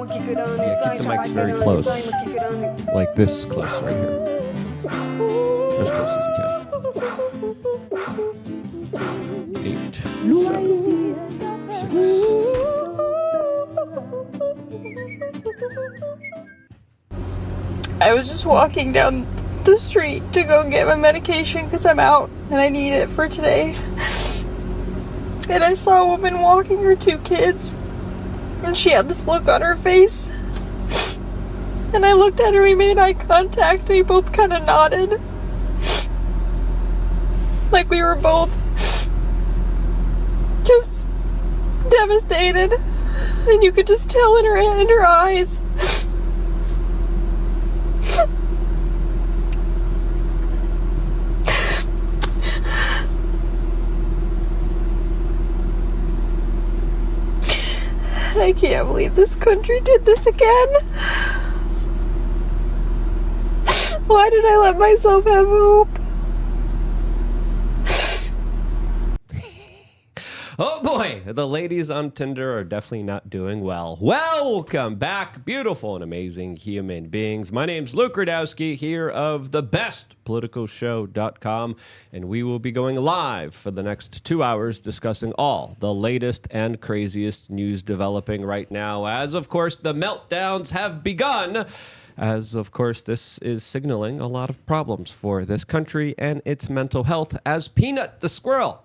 keep the mic very close. Like this close right here. As close as you can. 8, 7, 6. I was just walking down the street to go get my medication because I'm out and I need it for today. And I saw a woman walking her 2 kids. And she had this look on her face. And I looked at her, we made eye contact, we both kind of nodded. Like we were both just devastated. And you could just tell in her eyes. I can't believe this country did this again. Why did I let myself have hope? Oh boy, the ladies on Tinder are definitely not doing well. Welcome back, beautiful and amazing human beings. My name's Luke Radowski, here of thebestpoliticalshow.com, and we will be going live for the next 2 hours discussing all the latest and craziest news developing right now, as of course the meltdowns have begun. As, of course, this is signaling a lot of problems for this country and its mental health, as Peanut the Squirrel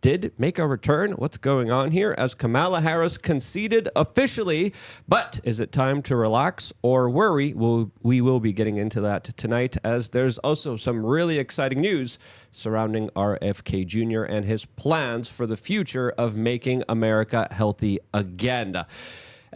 did make a return. What's going on here? As Kamala Harris conceded officially, but is it time to relax or worry? We will be getting into that tonight, as there's also some really exciting news surrounding RFK Jr. and his plans for the future of making America healthy again.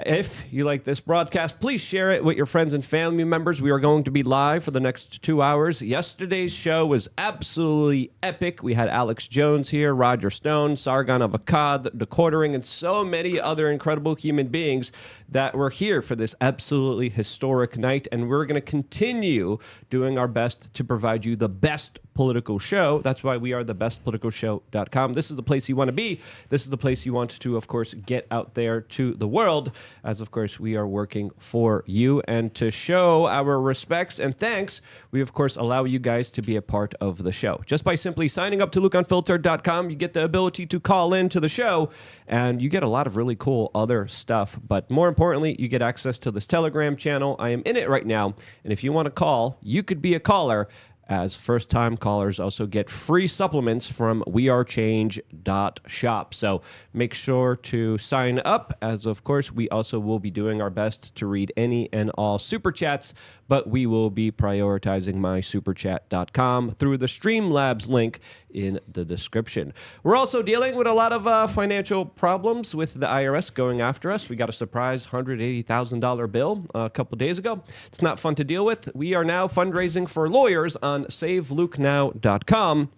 If you like this broadcast, please share it with your friends and family members. We are going to be live for the next 2 hours. Yesterday's show was absolutely epic. We had Alex Jones here, Roger Stone, Sargon of Akkad, The Quartering, and so many other incredible human beings that were here for this absolutely historic night. And we're going to continue doing our best to provide you the best political show. That's why we are thebestpoliticalshow.com. This is the place you want to be. This is the place you want to, of course, get out there to the world, as of course we are working for you. And to show our respects and thanks, we of course allow you guys to be a part of the show. Just by simply signing up to LukeUnfiltered.com, you get the ability to call in to the show, and you get a lot of really cool other stuff. But more importantly, you get access to this Telegram channel. I am in it right now, and if you want to call, you could be a caller, as first-time callers also get free supplements from wearechange.shop. So make sure to sign up, as of course we also will be doing our best to read any and all super chats, but we will be prioritizing mysuperchat.com through the Streamlabs link in the description. We're also dealing with a lot of financial problems with the IRS going after us. We got a surprise $180,000 bill a couple days ago. It's not fun to deal with. We are now fundraising for lawyers on SaveLukeNow.com.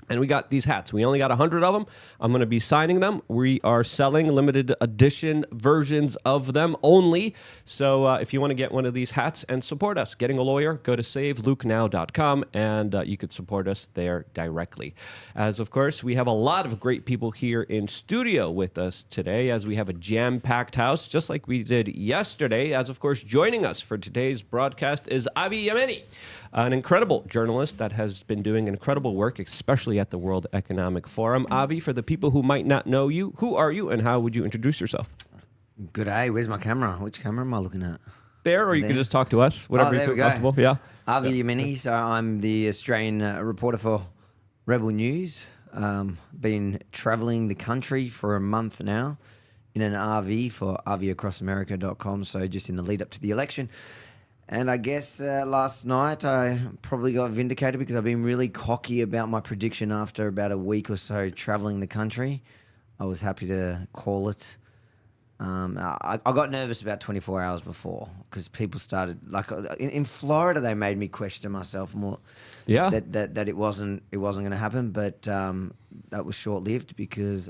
And we got these hats. We only got 100 of them. I'm going to be signing them. We are selling limited edition versions of them only. So if you want to get one of these hats and support us, getting a lawyer, go to SaveLukeNow.com, and you could support us there directly. As, of course, we have a lot of great people here in studio with us today, as we have a jam-packed house, just like we did yesterday. As, of course, joining us for today's broadcast is Avi Yemeni, an incredible journalist that has been doing incredible work, especially at the World Economic Forum. Avi, for the people who might not know you, who are you and how would you introduce yourself? Good day. Where's my camera? Which camera am I looking at? There, or you can just talk to us, whatever you feel comfortable. Yeah. Avi Yemeni. So I'm the Australian reporter for Rebel News. Been traveling the country for a month now in an RV for RVAcrossAmerica.com. So just in the lead up to the election. And I guess last night I probably got vindicated because I've been really cocky about my prediction after about a week or so traveling the country. I was happy to call it. I got nervous about 24 hours before because people started, like in Florida, they made me question myself more. Yeah. That it wasn't going to happen, but that was short lived because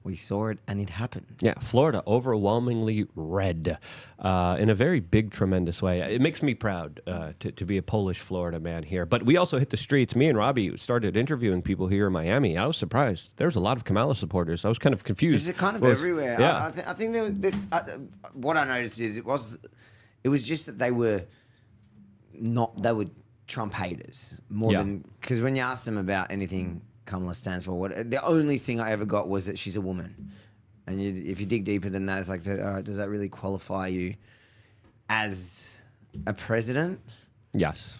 We saw it and it happened. Yeah, Florida overwhelmingly red in a very big, tremendous way. It makes me proud to be a Polish Florida man here. But we also hit the streets. Me and Robbie started interviewing people here in Miami. I was surprised. There was a lot of Kamala supporters. I was kind of confused. Is it kind of everywhere? Yeah. I think there was, what I noticed is it was just that they were Trump haters more than, because when you asked them about anything Kamala stands for, the only thing I ever got was that she's a woman. And if you dig deeper than that, it's like, all right, does that really qualify you as a president? Yes.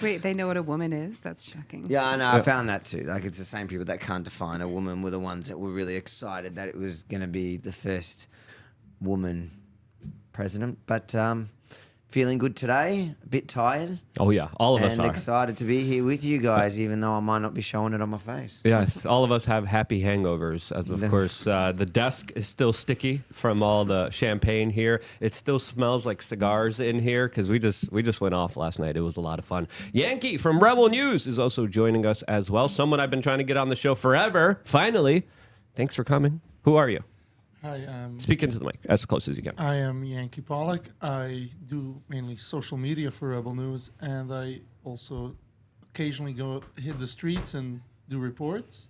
Wait, they know what a woman is? That's shocking. Yeah, I know. I found that too. Like, it's the same people that can't define a woman were the ones that were really excited that it was going to be the first woman president. But feeling good today, a bit tired. Oh, yeah. All of us are. And excited to be here with you guys, even though I might not be showing it on my face. Yes, all of us have happy hangovers, as of course the desk is still sticky from all the champagne here. It still smells like cigars in here because we just went off last night. It was a lot of fun. Yankee from Rebel News is also joining us as well. Someone I've been trying to get on the show forever. Finally, thanks for coming. Who are you? Hi, Speak into the mic as close as you can. I am Yankee Pollock. I do mainly social media for Rebel News, and I also occasionally go hit the streets and do reports.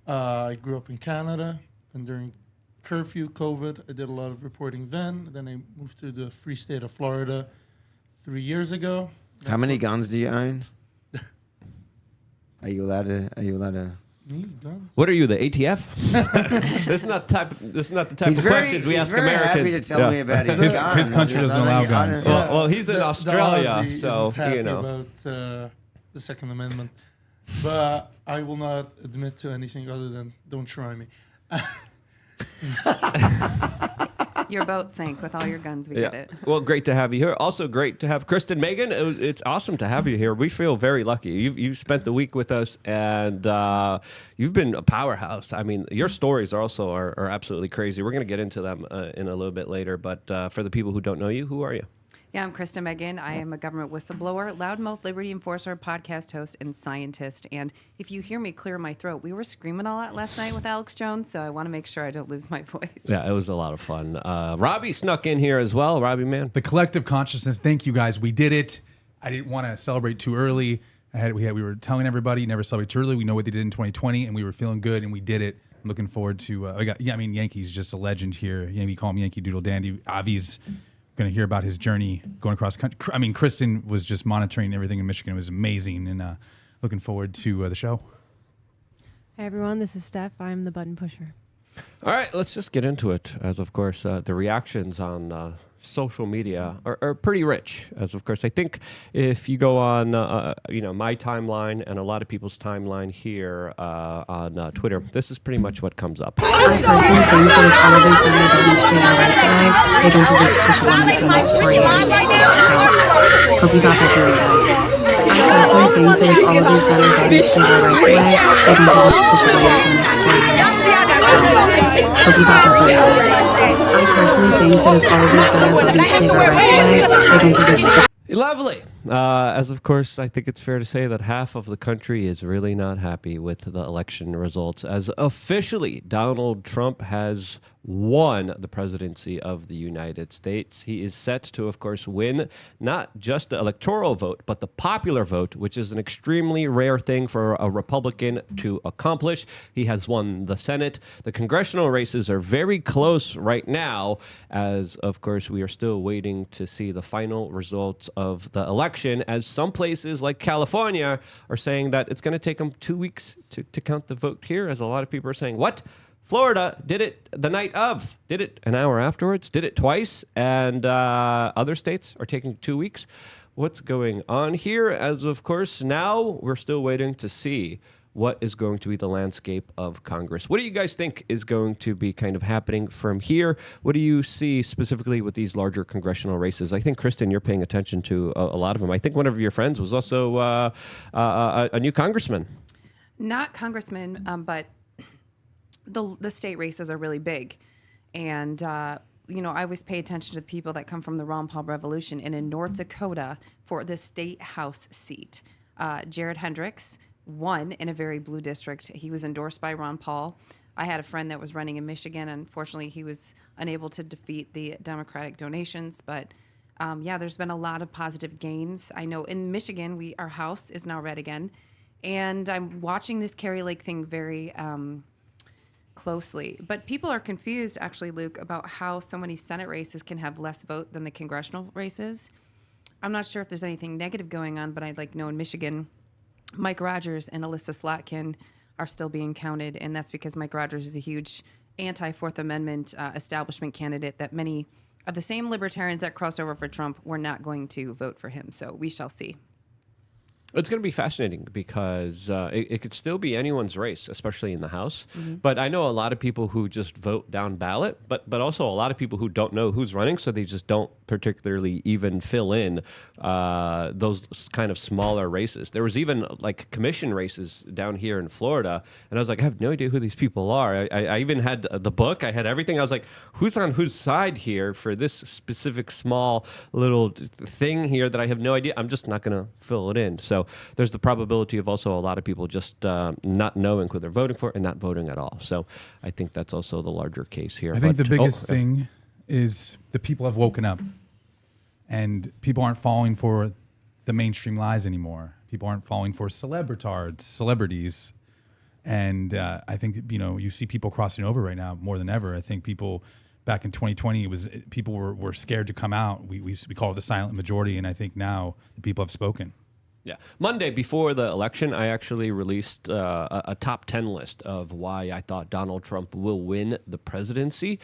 I grew up in Canada, and during curfew, COVID, I did a lot of reporting then. Then I moved to the free state of Florida 3 years ago. How many guns do you own? Are you allowed to? Guns? What are you, the ATF? This is not the type of questions we ask Americans. Happy to tell me about his guns. His country doesn't allow guns. Well, he's in Australia, the Aussie so isn't happy you know. about the Second Amendment, but I will not admit to anything other than don't try me. Your boat sank with all your guns. We get it. Well, great to have you here. Also great to have Kristen Megan. It's awesome to have you here. We feel very lucky. You've spent the week with us, and you've been a powerhouse. I mean, your stories are absolutely crazy. We're going to get into them in a little bit later. But for the people who don't know you, who are you? Yeah, I'm Krista Megan. I am a government whistleblower, loudmouth liberty enforcer, podcast host, and scientist. And if you hear me clear my throat, we were screaming a lot last night with Alex Jones, so I want to make sure I don't lose my voice. Yeah, it was a lot of fun. Robbie snuck in here as well. Robbie, man. The collective consciousness. Thank you, guys. We did it. I didn't want to celebrate too early. We were telling everybody never celebrate too early. We know what they did in 2020, and we were feeling good, and we did it. I'm looking forward to. Yankee's just a legend here. We call him Yankee Doodle Dandy. Avi's going to hear about his journey going across country. I mean, Kristen was just monitoring everything in Michigan. It was amazing, and looking forward to the show. Hey everyone, this is Steph. I'm the button pusher. All right, let's just get into it. As of course, the reactions on social media are pretty rich. As of course, I think if you go on, my timeline and a lot of people's timeline here on Twitter, this is pretty much what comes up. I personally think that if all of these women don't understand our rights away, they don't deserve to teach a woman for the next 4 years. So, hope you got that through, guys. I personally think that if all of these women don't understand our rights away, they don't deserve to teach a woman for the next 4 years. So, hope you got that through, guys. I personally think that if all of these women don't take our rights away, they don't deserve to teach. Lovely. As of course, I think it's fair to say that half of the country is really not happy with the election results, as officially Donald Trump has won the presidency of the United States. He is set to, of course, win not just the electoral vote, but the popular vote, which is an extremely rare thing for a Republican to accomplish. He has won the Senate. The congressional races are very close right now, as, of course, we are still waiting to see the final results of the election, as some places like California are saying that it's going to take them 2 weeks to count the vote here, as a lot of people are saying, what? Florida did it the night of, did it an hour afterwards, did it twice, and other states are taking 2 weeks. What's going on here? As of course, now we're still waiting to see what is going to be the landscape of Congress. What do you guys think is going to be kind of happening from here? What do you see specifically with these larger congressional races? I think, Kristen, you're paying attention to a lot of them. I think one of your friends was also a new congressman. Not congressman, but the state races are really big. And, I always pay attention to the people that come from the Ron Paul Revolution. And in North Dakota, for the state house seat, Jared Hendricks won in a very blue district. He was endorsed by Ron Paul. I had a friend that was running in Michigan. Unfortunately, he was unable to defeat the Democratic donations. But yeah, there's been a lot of positive gains. I know in Michigan, our House is now red again. And I'm watching this Kerry Lake thing very closely. But people are confused, actually, Luke, about how so many Senate races can have less vote than the congressional races. I'm not sure if there's anything negative going on, but I'd like to know in Michigan, Mike Rogers and Alyssa Slotkin are still being counted, and that's because Mike Rogers is a huge anti-Fourth Amendment establishment candidate that many of the same libertarians that crossed over for Trump were not going to vote for him. So we shall see. It's going to be fascinating because it could still be anyone's race, especially in the House. But I know a lot of people who just vote down ballot, but also a lot of people who don't know who's running, so they just don't particularly even fill in those kind of smaller races. There was even like commission races down here in Florida, and I was like, I have no idea who these people are. I even had the book, I had everything. I was like, who's on whose side here for this specific small little thing here that I have no idea? I'm just not going to fill it in. So there's the probability of also a lot of people just not knowing who they're voting for and not voting at all. So I think that's also the larger case here. I think the biggest thing is the people have woken up, and people aren't falling for the mainstream lies anymore. People aren't falling for celebrities. And I think, you see people crossing over right now more than ever. I think people back in 2020, people were scared to come out. We call it the silent majority. And I think now the people have spoken. Yeah. Monday, before the election, I actually released a top 10 list of why I thought Donald Trump will win the presidency.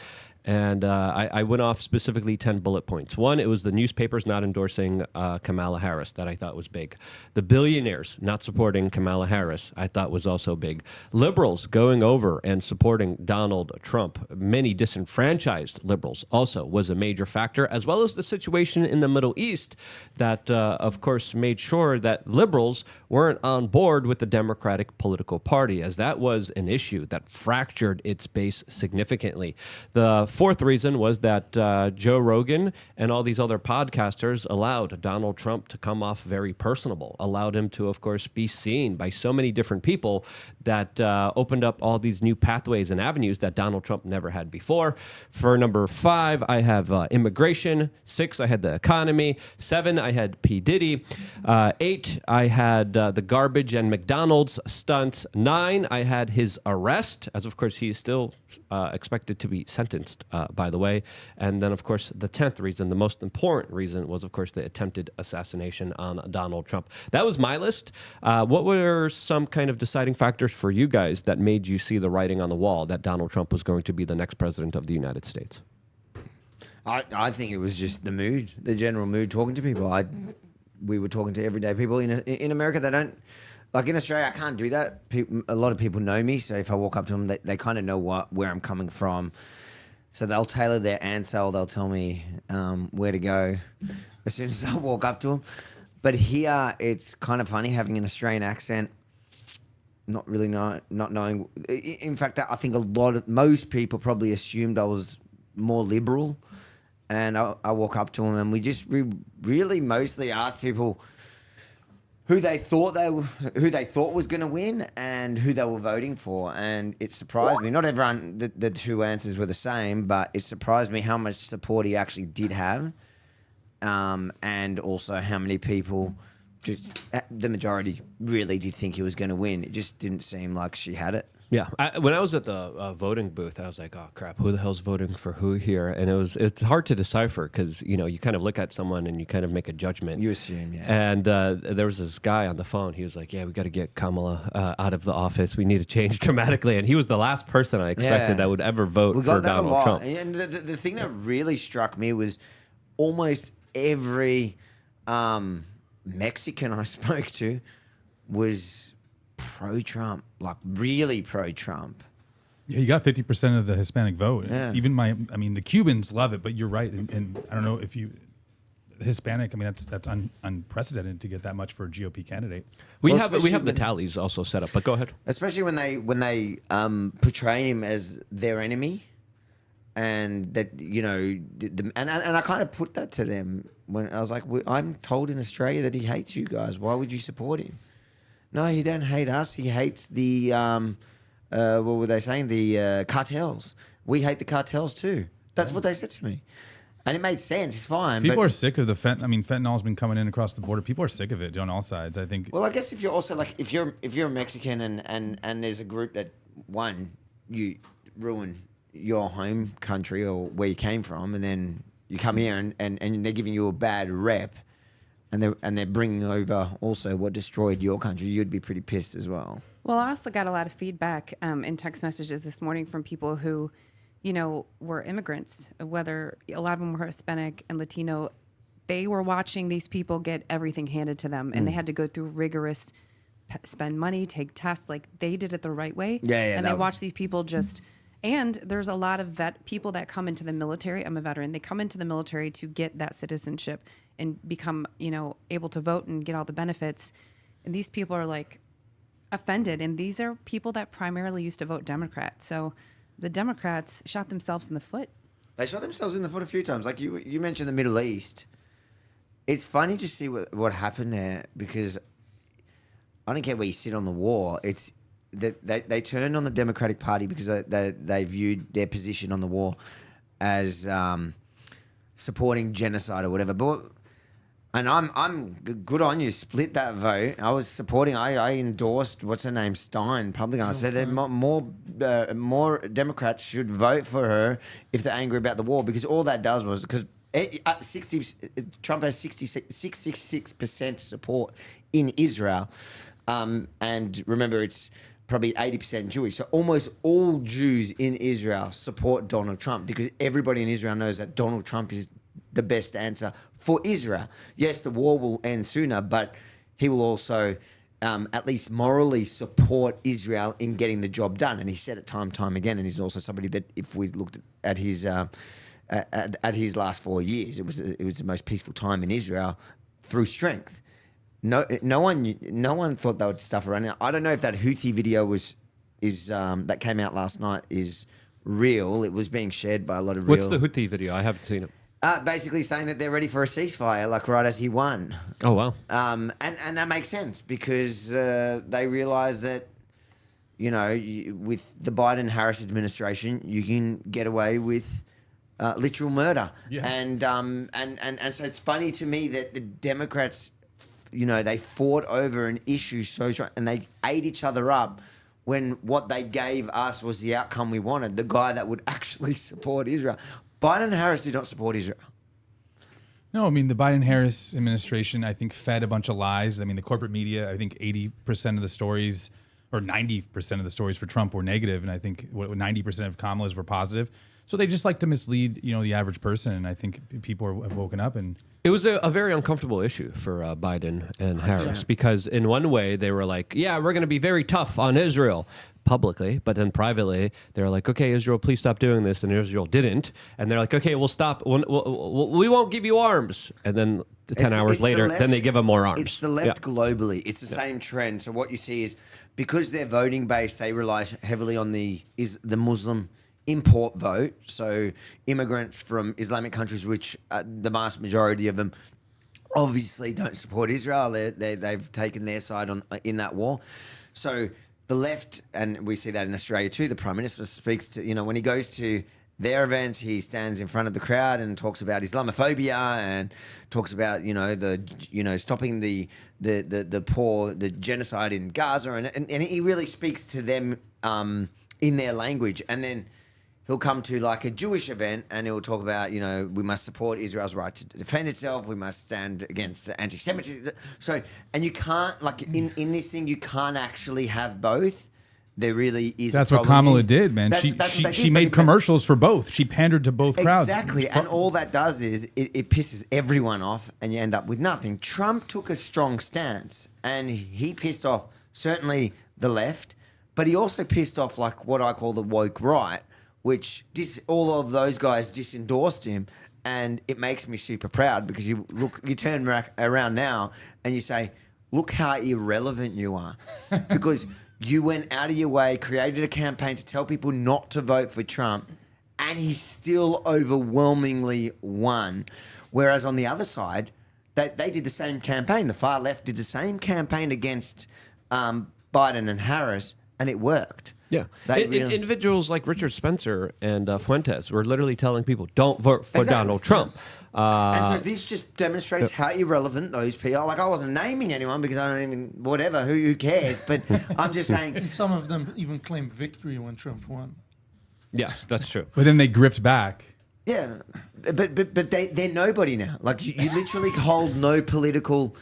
And I went off specifically 10 bullet points. One, it was the newspapers not endorsing Kamala Harris. That I thought was big. The billionaires not supporting Kamala Harris, I thought was also big. Liberals going over and supporting Donald Trump. Many disenfranchised liberals also was a major factor, as well as the situation in the Middle East that, of course, made sure that liberals weren't on board with the Democratic political party, as that was an issue that fractured its base significantly. The fourth reason was that Joe Rogan and all these other podcasters allowed Donald Trump to come off very personable, allowed him to, of course, be seen by so many different people that opened up all these new pathways and avenues that Donald Trump never had before. For number 5, I have immigration. 6, I had the economy. 7, I had P. Diddy. 8, I had the garbage and McDonald's stunts. 9, I had his arrest, as of course he is still expected to be sentenced, by the way. And then, of course, the 10th reason, the most important reason, was, of course, the attempted assassination on Donald Trump. That was my list. What were some kind of deciding factors for you guys that made you see the writing on the wall that Donald Trump was going to be the next president of the United States? I think it was just the mood, the general mood, talking to people. We were talking to everyday people in America. They don't, like in Australia, I can't do that. A lot of people know me, so if I walk up to them, they kind of know where I'm coming from. So they'll tailor their answer, or they'll tell me where to go as soon as I walk up to them. But here, it's kind of funny having an Australian accent, not really not knowing. In fact, I think most people probably assumed I was more liberal. And I walk up to them, and we really mostly ask people who they thought was going to win and who they were voting for. And it surprised me. Not everyone, the two answers were the same, but it surprised me how much support he actually did have, and also how many people, the majority, really did think he was going to win. It just didn't seem like she had it. Yeah, when I was at the voting booth, I was like, "Oh crap, who the hell's voting for who here?" And it's hard to decipher because you kind of look at someone and you kind of make a judgment. You assume, yeah. And there was this guy on the phone. He was like, "Yeah, we got to get Kamala out of the office. We need to change dramatically." And he was the last person I expected that would ever vote for Donald Trump. And the thing that really struck me was almost every Mexican I spoke to was pro-Trump, like really pro-Trump. Yeah, you got 50% of the Hispanic vote. Yeah. Even the Cubans love it, but you're right. And I don't know if Hispanic, that's unprecedented to get that much for a GOP candidate. We have the tallies also set up, but go ahead. Especially when they portray him as their enemy, and that and I kind of put that to them when I was like, I'm told in Australia that he hates you guys. Why would you support him? No, he don't hate us. He hates the what were they saying? The cartels. We hate the cartels too. That's what they said to me. And it made sense. It's fine. People but, are sick of the fentanyl's been coming in across the border. People are sick of it on all sides. I think. Well, I guess if you're also like if you're a Mexican and there's a group that you ruin your home country or where you came from, and then you come here and they're giving you a bad rep, and they're bringing over also what destroyed your country, you'd be pretty pissed as well. Well, I also got a lot of feedback in text messages this morning from people who, were immigrants, whether a lot of them were Hispanic and Latino. They were watching these people get everything handed to them, and they had to go through rigorous, spend money, take tests. Like, they did it the right way. Yeah. And they watched these people just... And there's a lot of people that come into the military. I'm a veteran. They come into the military to get that citizenship and become, able to vote and get all the benefits. And these people are like offended. And these are people that primarily used to vote Democrat. So the Democrats shot themselves in the foot. They shot themselves in the foot a few times. Like you mentioned the Middle East. It's funny to see what happened there, because I don't care where you sit on the war. It's that they turned on the Democratic Party because they viewed their position on the war as supporting genocide or whatever. And I'm good on you. Split that vote. I was supporting. I endorsed what's her name, Stein, publicly. I said that more Democrats should vote for her if they're angry about the war, because all that does was because Trump has 66% support in Israel, and remember it's probably 80% Jewish. So almost all Jews in Israel support Donald Trump, because everybody in Israel knows that Donald Trump is the best answer for Israel. Yes, the war will end sooner, but he will also at least morally support Israel in getting the job done. And he said it time and time again. And he's also somebody that, if we looked at his last 4 years, it was the most peaceful time in Israel through strength. No one thought they would stuff around. Now, I don't know if that Houthi video that came out last night is real. It was being shared by a lot of real... What's the Houthi video? I haven't seen it. Basically saying that they're ready for a ceasefire, like right as he won. Oh, wow. And that makes sense, because they realize that, with the Biden-Harris administration, you can get away with literal murder. Yeah. And so it's funny to me that the Democrats, they fought over an issue so strong, and they ate each other up when what they gave us was the outcome we wanted, the guy that would actually support Israel. Biden and Harris did not support Israel. No, I mean, the Biden-Harris administration, I think, fed a bunch of lies. I mean, the corporate media, I think 80% of the stories, or 90% of the stories for Trump were negative, and I think 90% of Kamala's were positive. So they just like to mislead, the average person, and I think people have woken up. And it was a very uncomfortable issue for Biden and Harris, because in one way they were like, yeah, we're going to be very tough on Israel publicly, but then privately they're like, okay, Israel, please stop doing this, and Israel didn't, and they're like, okay, we'll stop, we won't give you arms, and then 10 hours later, then they give them more arms. It's the left globally. It's the same trend. So what you see is, because their voting base, they rely heavily on the Muslim import vote, so immigrants from Islamic countries, which the vast majority of them obviously don't support Israel. They've taken their side in that war. So the left, and we see that in Australia too, the Prime Minister speaks to, when he goes to their events, he stands in front of the crowd and talks about Islamophobia and talks about, stopping the poor, the genocide in Gaza, and he really speaks to them in their language. And then he'll come to like a Jewish event and he'll talk about, we must support Israel's right to defend itself. We must stand against anti-Semitism. So, and you can't, like in this thing, you can't actually have both. There really is. That's what Kamala did, man. She made commercials for both. She pandered to both crowds. Exactly. And all that does is it pisses everyone off, and you end up with nothing. Trump took a strong stance, and he pissed off certainly the left, but he also pissed off like what I call the woke right, which all of those guys disendorsed him, and it makes me super proud, because you turn around now and you say, look how irrelevant you are, because you went out of your way, created a campaign to tell people not to vote for Trump, and he still overwhelmingly won. Whereas on the other side, they did the same campaign. The far left did the same campaign against Biden and Harris, and it worked. Yeah. They really- Individuals like Richard Spencer and Fuentes were literally telling people, don't vote for Exactly, Donald Trump. yes. And so this just demonstrates how irrelevant those people. Like, I wasn't naming anyone because I don't even whatever. Who cares? But I'm just saying. And some of them even claimed victory when Trump won. Yeah, that's true. But then they gripped back. Yeah, but they're nobody now. Like you literally hold no political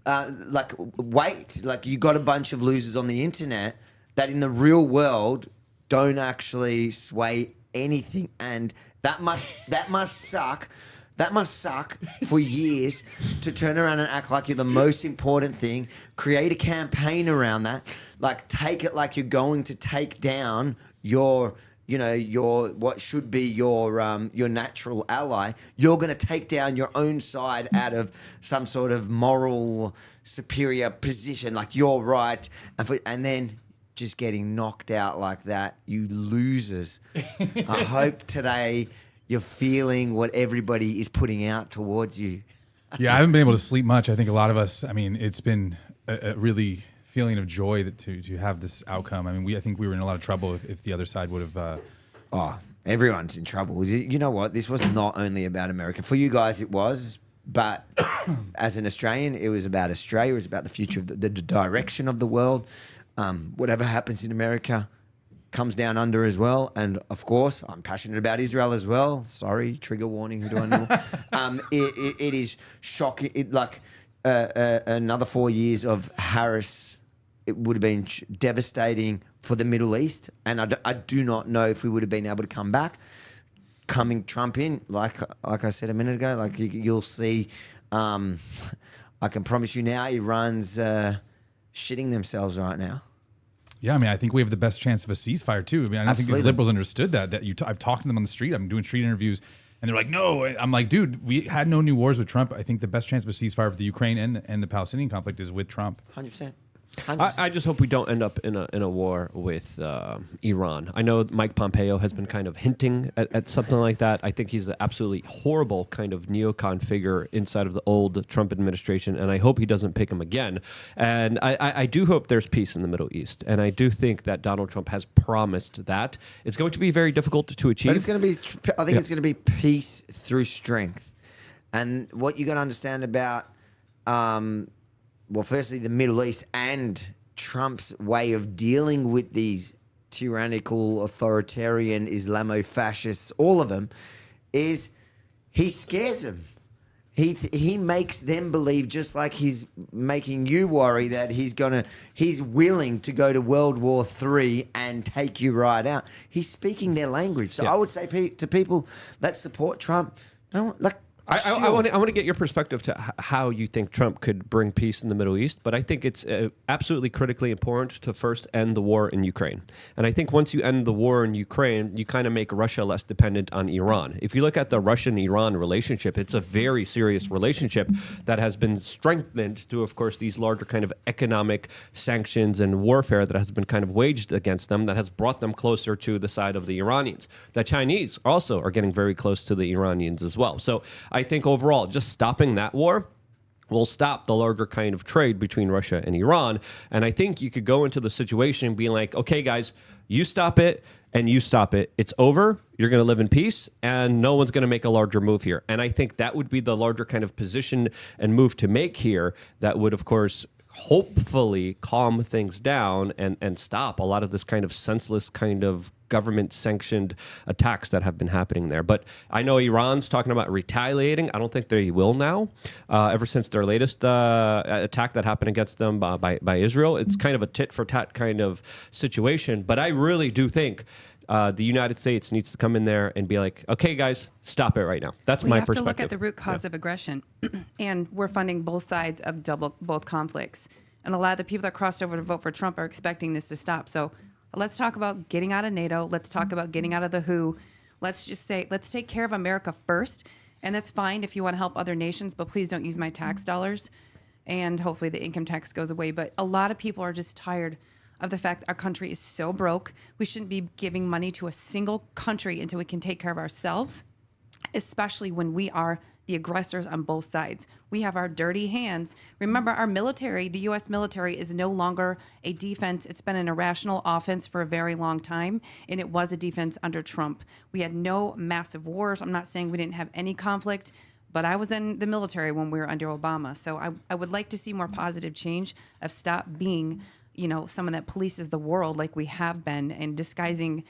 like weight. Like you got a bunch of losers on the internet that in the real world don't actually sway anything, and that must suck. That must suck for years to turn around and act like you're the most important thing, create a campaign around that, like take it like you're going to take down your what should be your natural ally. You're going to take down your own side out of some sort of moral superior position, like you're right, and then just getting knocked out like that, you losers. I hope today you're feeling what everybody is putting out towards you. Yeah, I haven't been able to sleep much. I think a lot of us, I mean, it's been a really feeling of joy that to have this outcome. I mean, I think we were in a lot of trouble if the other side would have... Everyone's in trouble. You know what? This was not only about America. For you guys, it was, but as an Australian, it was about Australia. It was about the future of the direction of the world. Whatever happens in America comes down under as well. And of course, I'm passionate about Israel as well. Sorry, trigger warning. Who do I know? It is shocking. Another 4 years of Harris, it would have been devastating for the Middle East. And I do not know if we would have been able to come back. Coming Trump in, like I said a minute ago, like you'll see, I can promise you now, Iran's shitting themselves right now. Yeah, I mean, I think we have the best chance of a ceasefire too. I mean, I don't think these liberals understood that. I've talked to them on the street. I'm doing street interviews, and they're like, "No." I'm like, "Dude, we had no new wars with Trump. I think the best chance of a ceasefire for the Ukraine and the Palestinian conflict is with Trump." 100%. I just hope we don't end up in a war with Iran. I know Mike Pompeo has been kind of hinting at something like that. I think he's an absolutely horrible kind of neocon figure inside of the old Trump administration, and I hope he doesn't pick him again. And I do hope there's peace in the Middle East, and I do think that Donald Trump has promised that. It's going to be very difficult to achieve. But it's going to be, I think it's going to be peace through strength. And what you got to understand about... well, firstly, the Middle East and Trump's way of dealing with these tyrannical, authoritarian, Islamo-fascists, all of them, is he scares them. He makes them believe, just like he's making you worry, that he's willing to go to World War III and take you right out. He's speaking their language. So I would say to people that support Trump, don't like. I want to get your perspective to how you think Trump could bring peace in the Middle East, but I think it's absolutely critically important to first end the war in Ukraine. And I think once you end the war in Ukraine, you kind of make Russia less dependent on Iran. If you look at the Russian-Iran relationship, it's a very serious relationship that has been strengthened through, of course, these larger kind of economic sanctions and warfare that has been kind of waged against them, that has brought them closer to the side of the Iranians. The Chinese also are getting very close to the Iranians as well. So I think overall, just stopping that war will stop the larger kind of trade between Russia and Iran. And I think you could go into the situation being like, okay, guys, you stop it and you stop it. It's over. You're going to live in peace and no one's going to make a larger move here. And I think that would be the larger kind of position and move to make here that would, of course, hopefully calm things down and stop a lot of this kind of senseless kind of government-sanctioned attacks that have been happening there. But I know Iran's talking about retaliating. I don't think they will now. Ever since their latest attack that happened against them by Israel, it's kind of a tit-for-tat kind of situation. But I really do think the United States needs to come in there and be like, okay, guys, stop it right now. That's my perspective. We have to look at the root cause of aggression. And we're funding both sides of both conflicts. And a lot of the people that crossed over to vote for Trump are expecting this to stop. So let's talk about getting out of NATO. Let's talk about getting out of the WHO. Let's just say, let's take care of America first. And that's fine if you want to help other nations, but please don't use my tax dollars. And hopefully the income tax goes away. But a lot of people are just tired of the fact that our country is so broke. We shouldn't be giving money to a single country until we can take care of ourselves, especially when we are the aggressors on both sides. We have our dirty hands. Remember, our military, the U.S. military, is no longer a defense. It's been an irrational offense for a very long time, and it was a defense under Trump. We had no massive wars. I'm not saying we didn't have any conflict, but I was in the military when we were under Obama. So I would like to see more positive change of stop being, someone that polices the world like we have been and disguising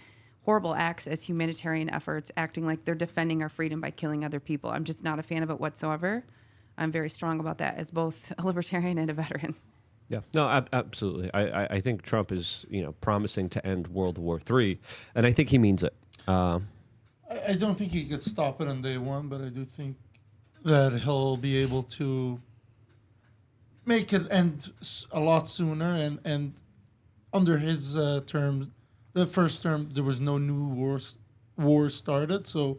horrible acts as humanitarian efforts, acting like they're defending our freedom by killing other people. I'm just not a fan of it whatsoever. I'm very strong about that as both a libertarian and a veteran. Yeah, no, absolutely. I think Trump is, promising to end World War III, and I think he means it. I don't think he could stop it on day one, but I do think that he'll be able to make it end a lot sooner. And under his term, the first term, there was no new wars started. So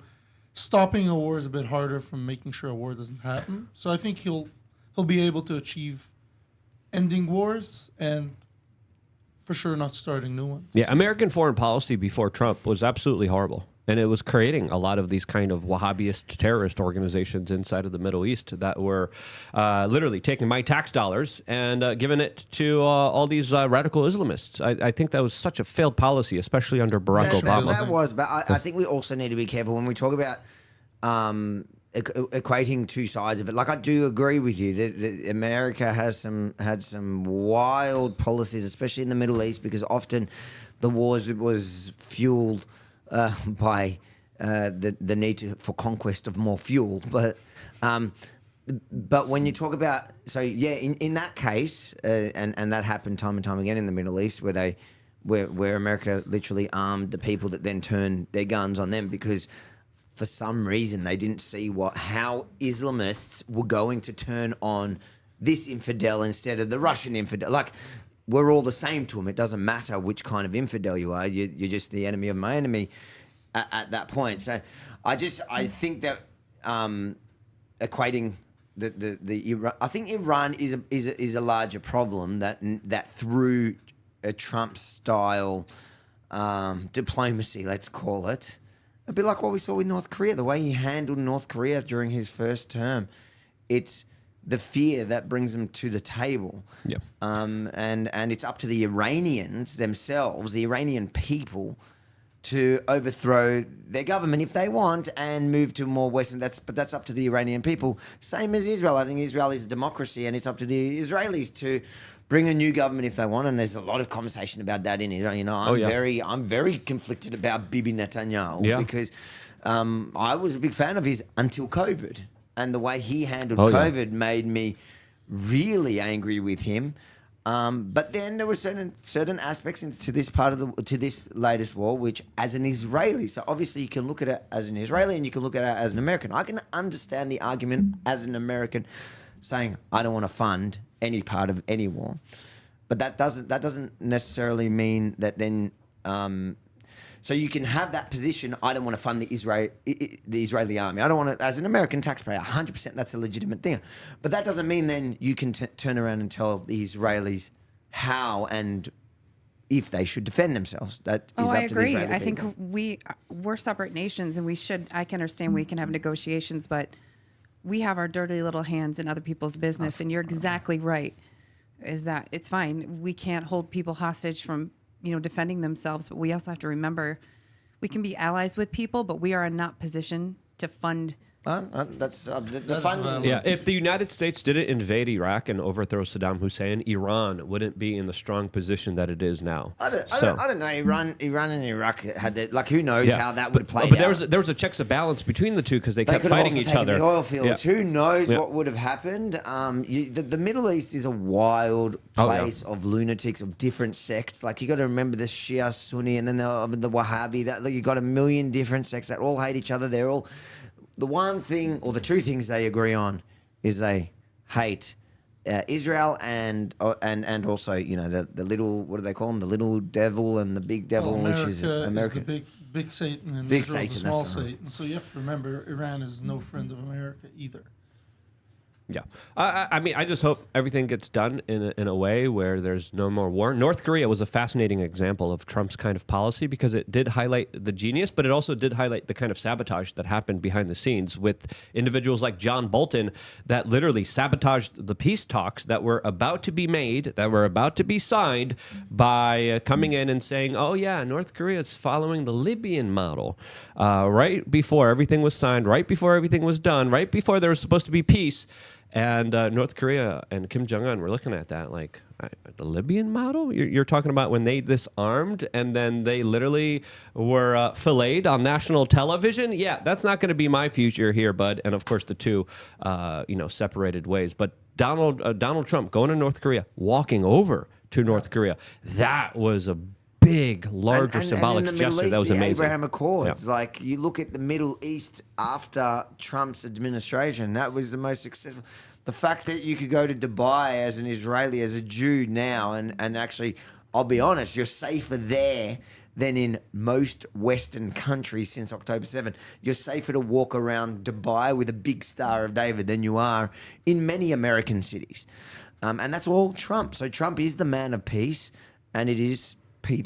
stopping a war is a bit harder from making sure a war doesn't happen. So I think he'll be able to achieve ending wars and for sure not starting new ones. Yeah, American foreign policy before Trump was absolutely horrible. And it was creating a lot of these kind of Wahhabist terrorist organizations inside of the Middle East that were literally taking my tax dollars and giving it to all these radical Islamists. I think that was such a failed policy, especially under Barack Obama. That was, but I think we also need to be careful when we talk about equating two sides of it. Like, I do agree with you that America had some wild policies, especially in the Middle East, because often the wars was fueled by the need for conquest of more fuel. But when you talk about, so yeah, in that case, and that happened time and time again in the Middle East, where America literally armed the people that then turned their guns on them because for some reason they didn't see how Islamists were going to turn on this infidel instead of the Russian infidel. Like, we're all the same to them. It doesn't matter which kind of infidel you are. You're just the enemy of my enemy at that point. So I think that equating I think Iran is a larger problem that through a Trump style diplomacy, let's call it, a bit like what we saw with North Korea, the way he handled North Korea during his first term. It's the fear that brings them to the table. Yeah. And it's up to the Iranians themselves, the Iranian people, to overthrow their government if they want and move to more Western. But that's up to the Iranian people. Same as Israel. I think Israel is a democracy, and it's up to the Israelis to bring a new government if they want. And there's a lot of conversation about that in Israel. I'm very conflicted about Bibi Netanyahu because I was a big fan of his until COVID. And the way he handled COVID made me really angry with him. But then there were certain aspects to this latest war, which, as an Israeli, so obviously you can look at it as an Israeli and you can look at it as an American. I can understand the argument as an American saying I don't want to fund any part of any war, but that doesn't necessarily mean that then. So you can have that position. I don't want to fund the Israeli army. I don't want to, as an American taxpayer, 100%. That's a legitimate thing. But that doesn't mean then you can turn around and tell the Israelis how and if they should defend themselves. That is up I to agree. the Israeli I people. think we're separate nations, and we should. I can understand we can have negotiations, but we have our dirty little hands in other people's business. And you're exactly right. Is that it's fine. We can't hold people hostage from defending themselves, but we also have to remember we can be allies with people, but we are in not position to fund. That's the fund. Yeah, if the United States didn't invade Iraq and overthrow Saddam Hussein, Iran wouldn't be in the strong position that it is now. I don't know. Iran and Iraq had that. Like, who knows how that would play out? But there was a checks and balance between the two because they kept could have fighting also each taken other. The oil fields. Yeah. Who knows what would have happened? The Middle East is a wild place of lunatics of different sects. Like, you got to remember the Shia, Sunni, and then the Wahhabi. That you got a million different sects that all hate each other. They're all. The one thing, or the two things they agree on, is they hate Israel and also the little, what do they call them? The little devil and the big devil, which is America. Is the big Satan and Big Israel's Satan, the small that's right. Satan. So you have to remember, Iran is no friend of America either. Yeah. I mean, I just hope everything gets done in a way where there's no more war. North Korea was a fascinating example of Trump's kind of policy because it did highlight the genius, but it also did highlight the kind of sabotage that happened behind the scenes with individuals like John Bolton that literally sabotaged the peace talks that were about to be made, that were about to be signed by coming in and saying, oh, yeah, North Korea is following the Libyan model right before everything was signed, right before everything was done, right before there was supposed to be peace. And North Korea and Kim Jong-un were looking at that like, the Libyan model? You're talking about when they disarmed and then they literally were filleted on national television? Yeah, that's not going to be my future here, bud. And of course, the two, separated ways. But Donald Trump going to North Korea, walking over to North Korea, that was a big, larger symbolic and in the Middle gesture. East, That was the amazing. Abraham Accords. Yeah. Like you look at the Middle East after Trump's administration, that was the most successful. The fact that you could go to Dubai as an Israeli, as a Jew now, and actually, I'll be honest, you're safer there than in most Western countries since October 7. You're safer to walk around Dubai with a big Star of David than you are in many American cities. And that's all Trump. So Trump is the man of peace, and it is peace.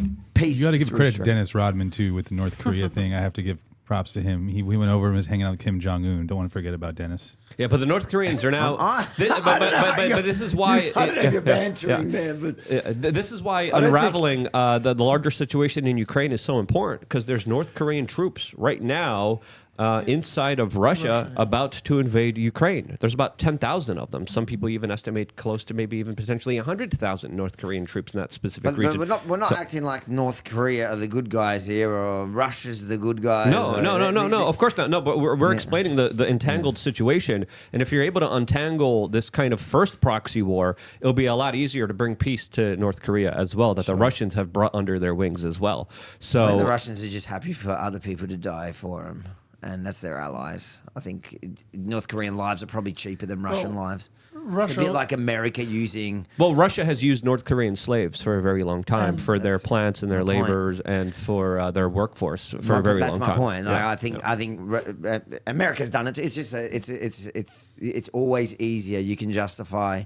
You got to give through credit to strength. Dennis Rodman too with the North Korea thing. I have to give props to him. He went over and was hanging out with Kim Jong Un. Don't want to forget about Dennis. Yeah, but the North Koreans are now. But this is why. I don't know if you're bantering there, but This is why don't unraveling the larger situation in Ukraine is so important because there's North Korean troops right now inside of Russia about to invade Ukraine. There's about 10,000 of them. Some people even estimate close to maybe even potentially 100,000 North Korean troops in that specific region. But we're not acting like North Korea are the good guys here or Russia's the good guys. No. Of course not. No, but we're explaining the entangled situation. And if you're able to untangle this kind of first proxy war, it'll be a lot easier to bring peace to North Korea as well, that the Russians have brought under their wings as well. So I think the Russians are just happy for other people to die for them. And that's their allies. I think North Korean lives are probably cheaper than Russian lives. It's a bit like America using... Well, Russia has used North Korean slaves for a very long time for their plants and their my point. laborers and for their workforce for a very long time. That's my point. Like, Yeah. I think America's done it. It's just it's always easier. You can justify.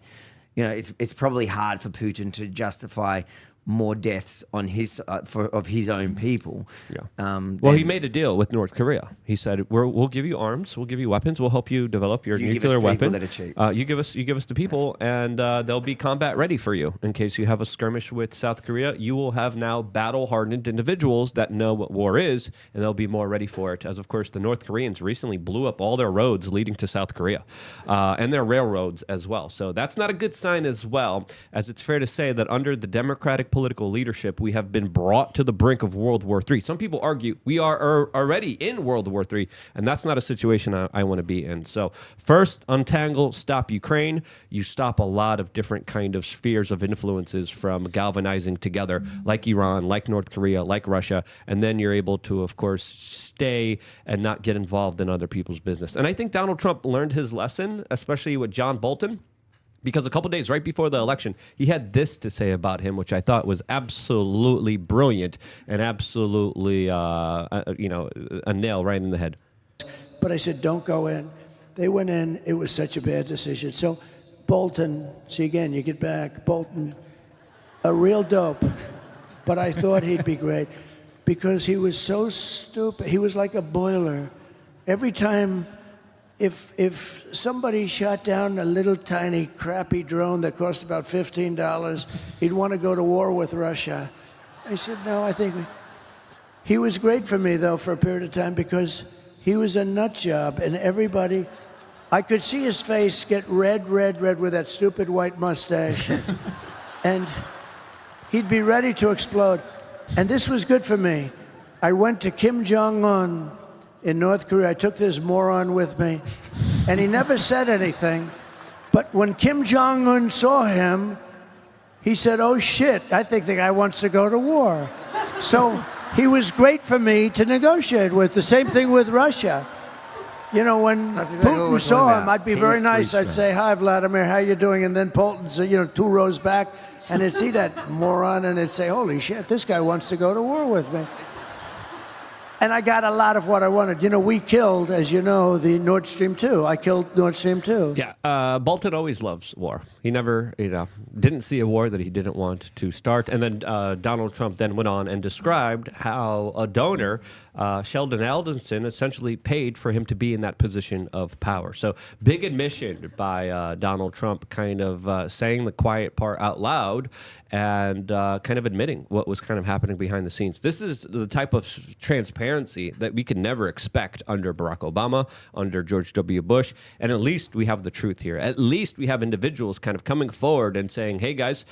It's probably hard for Putin to justify more deaths on his of his own people. Yeah. Well, he made a deal with North Korea. He said, "We'll give you arms, we'll give you weapons, we'll help you develop your You give nuclear us weapon. people that are cheap." You give us the people, and they'll be combat ready for you in case you have a skirmish with South Korea. You will have now battle hardened individuals that know what war is, and they'll be more ready for it. As of course, the North Koreans recently blew up all their roads leading to South Korea, and their railroads as well. So that's not a good sign as well. As it's fair to say that under the Democratic political leadership, we have been brought to the brink of World War III. Some people argue we are already in World War III, and that's not a situation I want to be in. So first, untangle, stop Ukraine. You stop a lot of different kind of spheres of influences from galvanizing together, like Iran, like North Korea, like Russia, and then you're able to, of course, stay and not get involved in other people's business. And I think Donald Trump learned his lesson, especially with John Bolton, because a couple days right before the election, he had this to say about him, which I thought was absolutely brilliant and absolutely, a nail right in the head. But I said, don't go in. They went in. It was such a bad decision. So Bolton, see again, you get back. Bolton, a real dope. But I thought he'd be great because he was so stupid. He was like a boiler. Every time... If somebody shot down a little tiny crappy drone that cost about $15, he'd want to go to war with Russia. I said, no, I think... He was great for me, though, for a period of time because he was a nut job and everybody... I could see his face get red with that stupid white mustache. And he'd be ready to explode. And this was good for me. I went to Kim Jong-un in North Korea. I took this moron with me, and he never said anything. But when Kim Jong-un saw him, he said, oh, shit, I think the guy wants to go to war. So he was great for me to negotiate with. The same thing with Russia. When Putin saw him, I'd be very nice. I'd say, hi, Vladimir, how you doing? And then Putin's, 2 rows back, and he'd see that moron, and he'd say, holy shit, this guy wants to go to war with me. And I got a lot of what I wanted. You know, we killed, as you know, the Nord Stream 2. I killed Nord Stream 2. Yeah, Bolton always loves war. He never, didn't see a war that he didn't want to start. And then Donald Trump then went on and described how a donor, Sheldon Adelson, essentially paid for him to be in that position of power. So big admission by Donald Trump, kind of saying the quiet part out loud and kind of admitting what was kind of happening behind the scenes. This is the type of transparency that we could never expect under Barack Obama, under George W. Bush. And at least we have the truth here. At least we have individuals kind of coming forward and saying, hey, guys,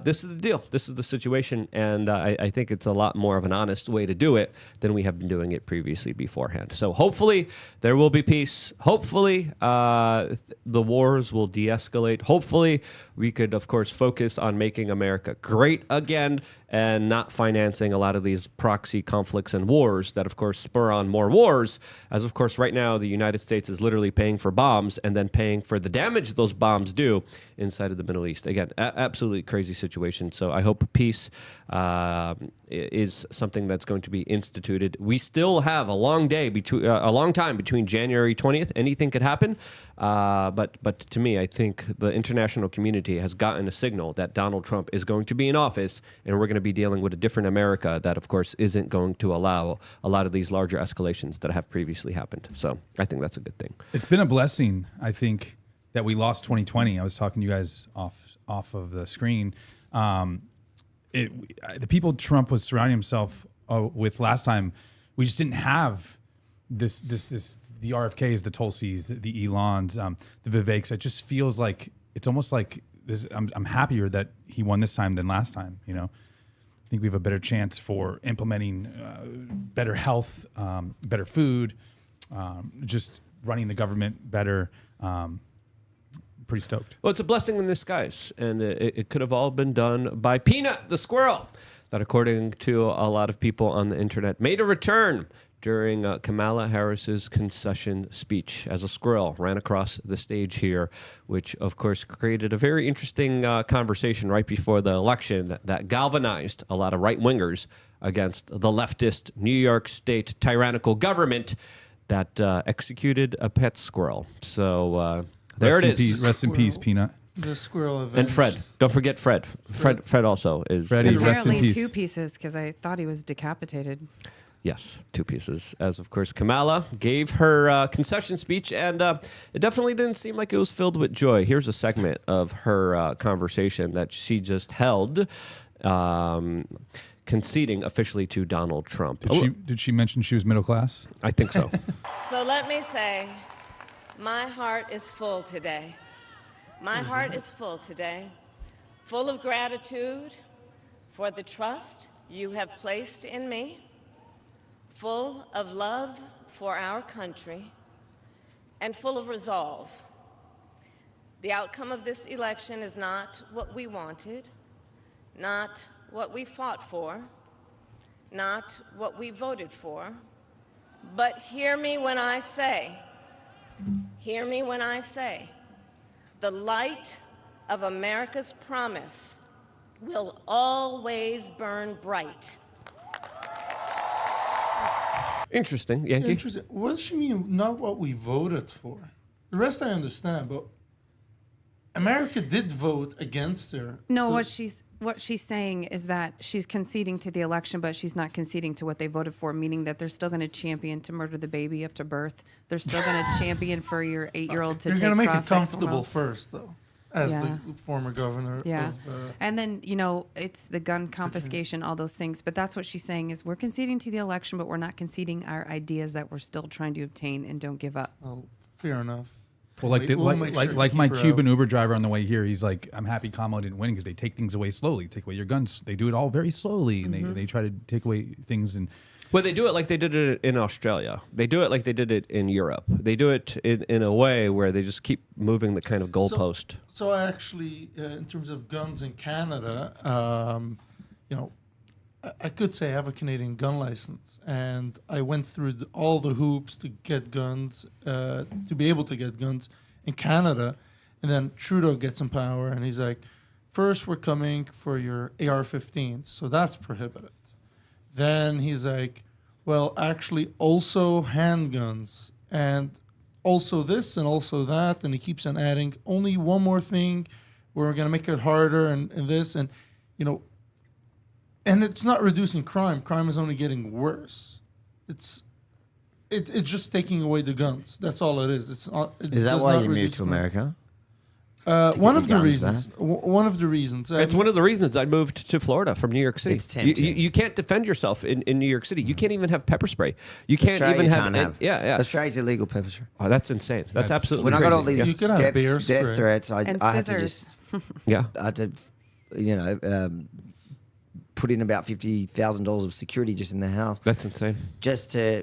this is the deal. This is the situation. And I think it's a lot more of an honest way to do it than we have been doing it previously beforehand. So hopefully there will be peace. Hopefully the wars will de-escalate. Hopefully we could, of course, focus on making America great again and not financing a lot of these proxy conflicts and wars that, of course, spur on more wars. As, of course, right now, the United States is literally paying for bombs and then paying for the damage those bombs do inside of the Middle East. Again, absolutely crazy situation. So I hope peace is something that's going to be instituted. We still have a long time between January 20th. Anything could happen. But to me, I think the international community has gotten a signal that Donald Trump is going to be in office, and we're going to be dealing with a different America that, of course, isn't going to allow a lot of these larger escalations that have previously happened. So I think that's a good thing. It's been a blessing, I think, that we lost 2020. I was talking to you guys off of the screen. The people Trump was surrounding himself with last time, we just didn't have this the RFKs, the Tulsis, the Elons, the Viveks. It just feels like it's almost like this. I'm happier that he won this time than last time. You know, I think we have a better chance for implementing better health, better food, just running the government better. Pretty stoked. Well, it's a blessing in disguise, and it could have all been done by Peanut, the squirrel, that, according to a lot of people on the internet, made a return during Kamala Harris's concession speech as a squirrel ran across the stage here, which, of course, created a very interesting conversation right before the election that galvanized a lot of right-wingers against the leftist New York State tyrannical government that executed a pet squirrel. So there it is. Rest in peace, Peanut. The squirrel event. And Fred. Don't forget Fred. Fred also is. Fred is rest in Apparently peace. 2 pieces because I thought he was decapitated. Yes, 2 pieces. As, of course, Kamala gave her concession speech, and it definitely didn't seem like it was filled with joy. Here's a segment of her conversation that she just held, conceding officially to Donald Trump. Did she mention she was middle class? I think so. So let me say, my heart is full today. My heart is full today, full of gratitude for the trust you have placed in me, full of love for our country, and full of resolve. The outcome of this election is not what we wanted, not what we fought for, not what we voted for, but hear me when I say, the light of America's promise will always burn bright. Interesting, Yankee. Interesting. What does she mean, not what we voted for? The rest I understand, but America did vote against her. No, So- what she's saying is that she's conceding to the election, but she's not conceding to what they voted for, meaning that they're still going to champion to murder the baby up to birth. They're still going to champion for your 8-year-old to You're take going to make it cross-sex comfortable hormone. first, though, as Yeah. the former governor Yeah. of... And then, it's the gun confiscation, all those things. But that's what she's saying is we're conceding to the election, but we're not conceding our ideas that we're still trying to obtain and don't give up. well, fair enough. Well, like We'll make sure to like keep my her Cuban out. Uber driver on the way here, he's like, I'm happy Kamala didn't win because they take things away slowly, take away your guns. They do it all very slowly, and they try to take away things. And Well, they do it like they did it in Australia. They do it like they did it in Europe. They do it in a way where they just keep moving the kind of goalpost. So actually, in terms of guns in Canada, I could say I have a Canadian gun license, and I went through all the hoops to get guns, to be able to get guns in Canada, and then Trudeau gets in power, and he's like, first we're coming for your AR-15s, so that's prohibited. Then he's like, Well, actually, also handguns, and also this, and also that, and he keeps on adding only one more thing. We're going to make it harder, and this, and and it's not reducing crime. Crime is only getting worse. It's just taking away the guns. That's all it is. It's not. Is that why you moved to America? One of the guns reasons. One of the reasons. It's one of the reasons I moved to Florida from New York City. It's tempting. You can't defend yourself in New York City. You can't even have pepper spray. You can't Australia even can't have. Yeah. Australia's illegal pepper spray. Oh, that's insane. That's absolutely When I crazy. got all these You could have beer spray. death threats, I And had to scissors. just Yeah. I had to, put in about $50,000 of security just in the house. That's insane.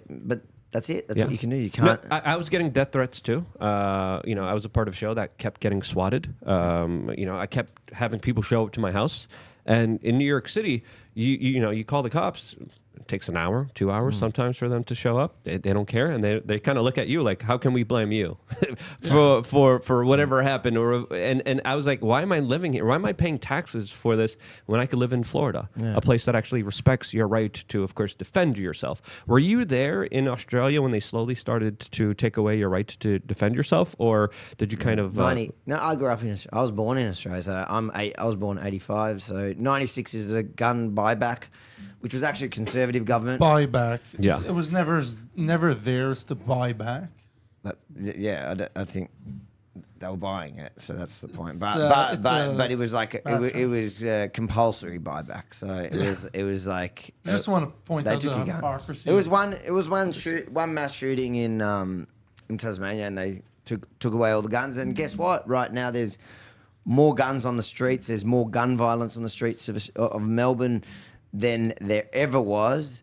But that's it. That's Yeah. what you can do. You No, can't. I was getting death threats too. I was a part of a show that kept getting swatted. I kept having people show up to my house, and in New York City, you call the cops. It takes an hour, 2 hours sometimes for them to show up. They don't care, and they kind of look at you like, how can we blame you for whatever happened? And I was like, why am I living here? Why am I paying taxes for this when I could live in Florida, a place that actually respects your right to, of course, defend yourself? Were you there in Australia when they slowly started to take away your right to defend yourself, or did you kind of? No, I grew up in Australia. I was born in Australia, so I was born in 85. So 96 is the gun buyback, which was actually a conservative government. Buyback. Yeah. It was never theirs to buy back. I think they were buying it, so that's the point. But it was like it was compulsory buyback. So it was like I just want to point they out took the your gun. hypocrisy. It was one mass shooting in Tasmania, and they took away all the guns. And guess what? Right now there's more guns on the streets. There's more gun violence on the streets of Melbourne than there ever was.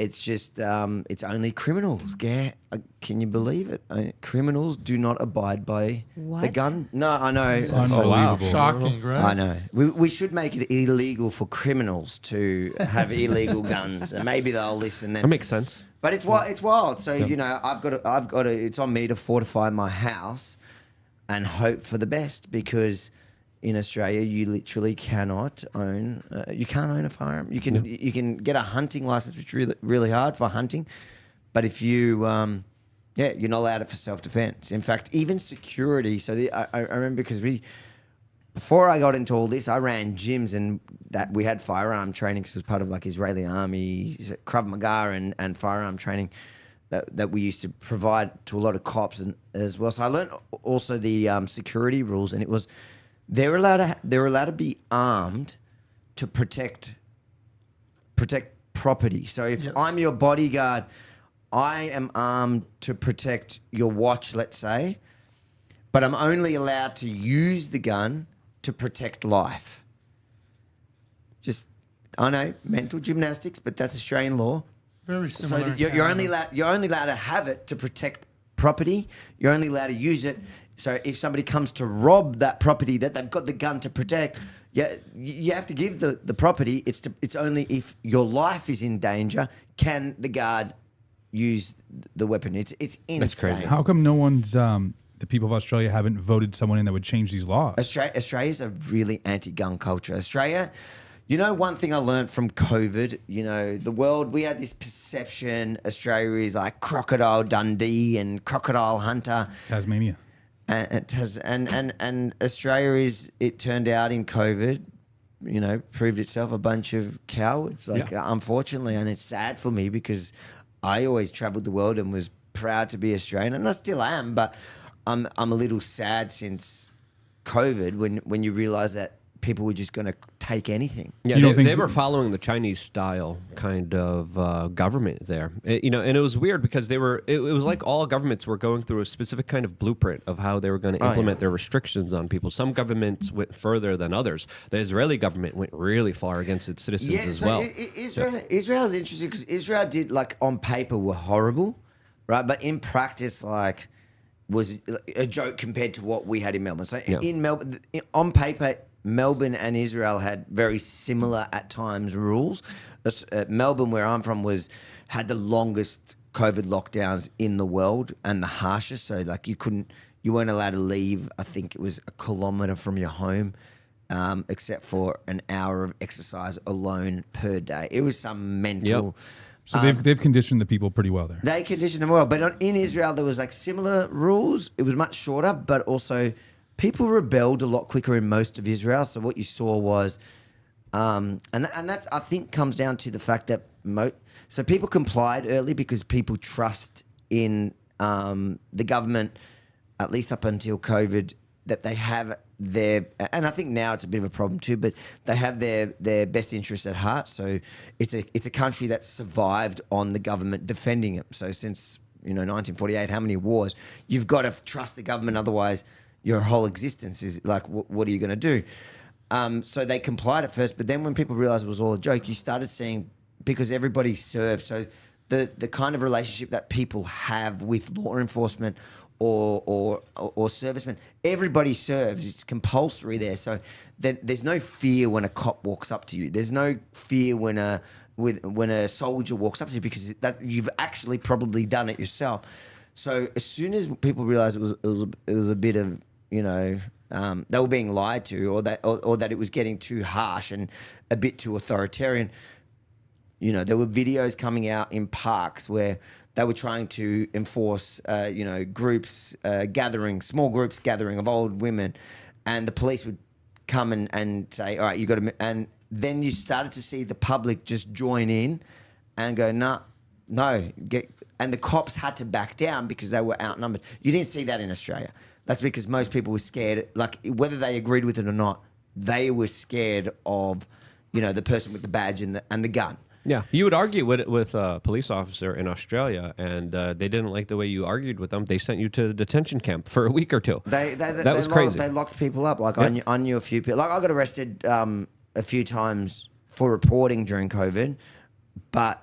It's just, it's only criminals. Can you believe it? Criminals do not abide by the What? gun. No, I know. Unbelievable. shocking, right? I know. We should make it illegal for criminals to have illegal guns, and maybe they'll listen then. That makes sense. But it's wild. So I've got to. It's on me to fortify my house and hope for the best, because in Australia you literally cannot own. You can't own a firearm. You can get a hunting license, which is really hard for hunting. But if you you're not allowed it for self-defense. In fact, even security. So I remember because before I got into all this, I ran gyms, and that we had firearm training because it was part of like Israeli army, Krav Maga and firearm training that we used to provide to a lot of cops as well. So I learned also the security rules, and it was they're allowed to be armed to protect property. So if I'm your bodyguard, I am armed to protect your watch, let's say, but I'm only allowed to use the gun to protect life. I know, mental gymnastics, but that's Australian law. Very So similar. in you're only Canada. allowed to have it to protect property. You're only allowed to use it. So if somebody comes to rob that property that they've got the gun to protect, you have to give the property. It's only if your life is in danger can the guard use the weapon. It's insane. That's crazy. How come no one's the people of Australia haven't voted someone in that would change these laws? Australia's a really anti-gun culture. Australia, one thing I learned from COVID, the world, we had this perception Australia is like Crocodile Dundee and Crocodile Hunter. Tasmania. And Australia is, it turned out in COVID, proved itself a bunch of cowards, unfortunately. And it's sad for me because I always traveled the world and was proud to be Australian, and I still am, but I'm a little sad since COVID when you realize that people were just going to take anything. Yeah, they were following the Chinese style kind of government there, and it was weird because it was like all governments were going through a specific kind of blueprint of how they were going to implement their restrictions on people. Some governments went further than others. The Israeli government went really far against its citizens as well. Israel's interesting because Israel did, on paper, were horrible, right? But in practice, was a joke compared to what we had in Melbourne. So in Melbourne, on paper, Melbourne and Israel had very similar at times rules. Melbourne, where I'm from, had the longest COVID lockdowns in the world and the harshest. So you weren't allowed to leave. I think it was 1 kilometre from your home, except for an hour of exercise alone per day. It was some mental So they've conditioned the people pretty well there. They conditioned them well, but in Israel there was like similar rules. It was much shorter, but also people rebelled a lot quicker in most of Israel. So what you saw was, and that I think comes down to the fact that so people complied early because people trust in the government, at least up until COVID, that they have and I think now it's a bit of a problem too, but they have their best interests at heart. So it's a country that's survived on the government defending it. So since 1948, how many wars? You've got to trust the government, otherwise your whole existence is like, what are you going to do? So they complied at first, but then when people realized it was all a joke, you started seeing, because everybody served, so the kind of relationship that people have with law enforcement or servicemen, everybody serves. It's compulsory there. So there's no fear when a cop walks up to you. There's no fear when a soldier walks up to you, because that you've actually probably done it yourself. So as soon as people realized it was a bit of, they were being lied to, or that it was getting too harsh and a bit too authoritarian, there were videos coming out in parks where they were trying to enforce, groups, small groups gathering of old women, and the police would come and say, all right, you got to, and then you started to see the public just join in and go, no, and the cops had to back down because they were outnumbered. You didn't see that in Australia. That's because most people were scared, like whether they agreed with it or not, they were scared of, the person with the badge and the gun. Yeah, you would argue with a police officer in Australia, and they didn't like the way you argued with them. They sent you to the detention camp for a week or two. That was crazy. They locked people up. Like I knew a few people. Like I got arrested a few times for reporting during COVID, but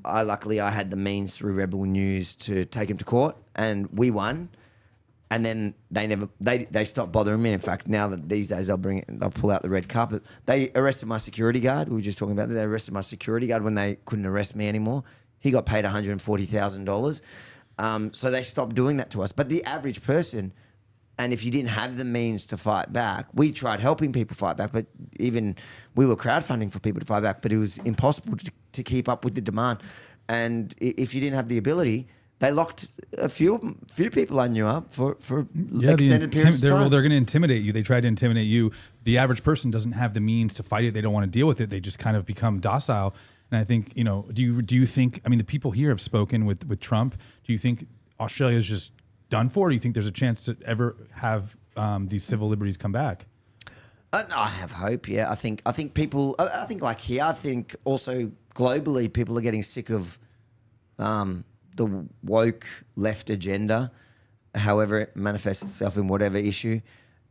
luckily I had the means through Rebel News to take him to court, and we won. And then they stopped bothering me. In fact, now that these days they'll pull out the red carpet. They arrested my security guard. We were just talking about that. They arrested my security guard when they couldn't arrest me anymore. He got paid $140,000. So they stopped doing that to us. But the average person, and if you didn't have the means to fight back, we tried helping people fight back, but even we were crowdfunding for people to fight back, but it was impossible to keep up with the demand. And if you didn't have the ability, they locked a few people I knew up for extended periods of time. Well, they're going to intimidate you. They tried to intimidate you. The average person doesn't have the means to fight it. They don't want to deal with it. They just kind of become docile. And I think, do you think, the people here have spoken with Trump. Do you think Australia is just done for? Or do you think there's a chance to ever have these civil liberties come back? I have hope, yeah. I think people, I think like here, I think also globally people are getting sick of the woke left agenda, however it manifests itself in whatever issue.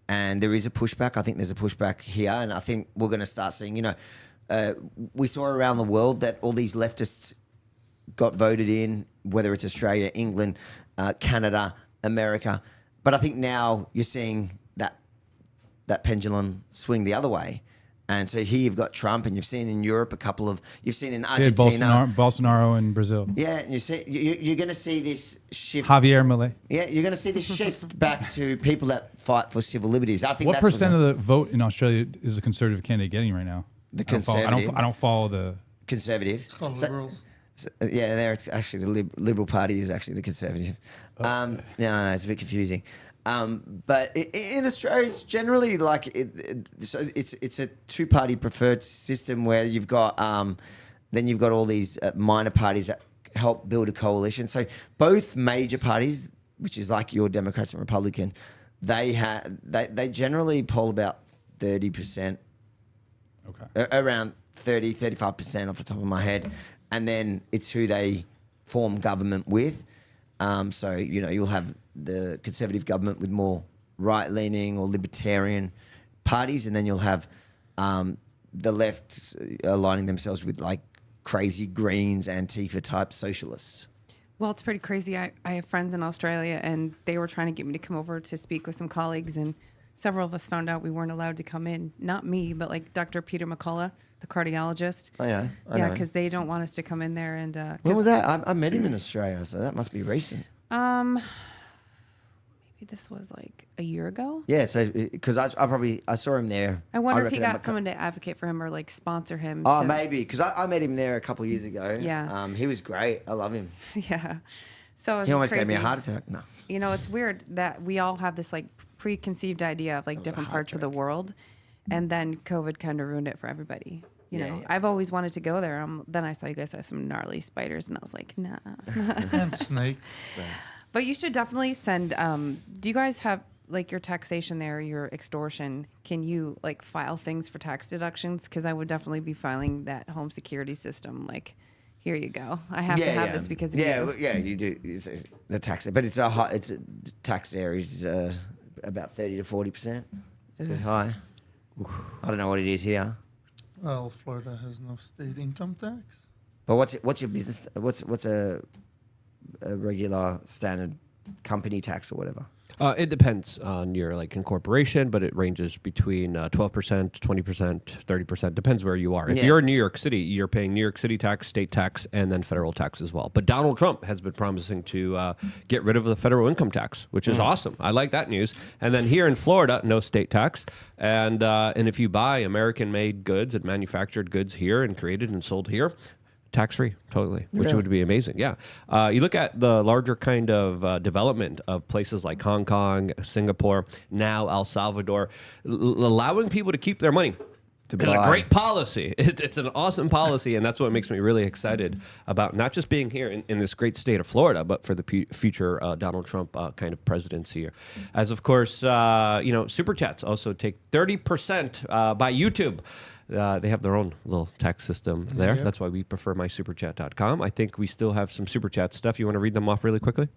And there is a pushback. I think there's a pushback here. And I think we're going to start seeing, we saw around the world that all these leftists got voted in, whether it's Australia, England, Canada, America. But I think now you're seeing that pendulum swing the other way. And so here you've got Trump, and you've seen in Europe you've seen in Argentina, Bolsonaro in Brazil. Yeah, and you're going to see this shift. Javier Milei. Yeah, you're going to see this shift back to people that fight for civil liberties. I think what percent of the vote in Australia is a conservative candidate getting right now? The conservative. I don't follow the conservatives. It's called liberals. It's actually the Liberal Party is actually the conservative. No, it's a bit confusing. But in Australia, it's generally like it's a two-party preferred system where you've got then you've got all these minor parties that help build a coalition. So both major parties, which is like your Democrats and Republicans, they generally poll about 30%. Okay. Around 35% off the top of my head, and then it's who they form government with. So you'll have the conservative government with more right-leaning or libertarian parties, and then you'll have the left aligning themselves with like crazy Greens, Antifa-type socialists. Well, it's pretty crazy. I have friends in Australia, and they were trying to get me to come over to speak with some colleagues, and several of us found out we weren't allowed to come in. Not me, but like Dr. Peter McCullough, the cardiologist. Oh, yeah? Yeah, because they don't want us to come in there. And when was that? I met him in Australia, so that must be recent. Maybe this was like a year ago. Yeah, so because I saw him there. I wonder if he reckon got someone to advocate for him or like sponsor him. Oh, to- maybe because I met him there a couple of years ago. Yeah. He was great. I love him. Yeah. So it's He almost crazy. gave me a heart attack. No. You know, it's weird that we all have this like preconceived idea of like different parts of the world, and then COVID kind of ruined it for everybody. You know, Yeah. I've always wanted to go there. Then I saw you guys have some gnarly spiders, and I was like, nah. And snakes. But you should definitely send. Do you guys have like your taxation there, your extortion? Can you like file things for tax deductions? Because I would definitely be filing that home security system. Like, here you go. I have to have this because of you. Yeah, you do. It's the tax, but it's a tax there is about 30 to 40%. It's a bit high. I don't know what it is here. Well, Florida has no state income tax. But what's your business? What's a regular standard company tax or whatever? It depends on your like incorporation, but it ranges between 12%, 20%, 30%. Depends where you are. If you're in New York City, you're paying New York City tax, state tax, and then federal tax as well. But Donald Trump has been promising to get rid of the federal income tax, which is awesome. I like that news. And then here in Florida, no state tax. And if you buy American-made goods and manufactured goods here and created and sold here, tax-free, totally, which would be amazing. Yeah. You look at the larger kind of development of places like Hong Kong, Singapore, now El Salvador, allowing people to keep their money. It's a great policy. It's an awesome policy, and that's what makes me really excited about not just being here in this great state of Florida, but for the future Donald Trump kind of presidency here. As, of course, Super Chats also take 30% by YouTube. They have their own little tax system there. Yeah. That's why we prefer mysuperchat.com. I think we still have some Super Chat stuff. You want to read them off really quickly?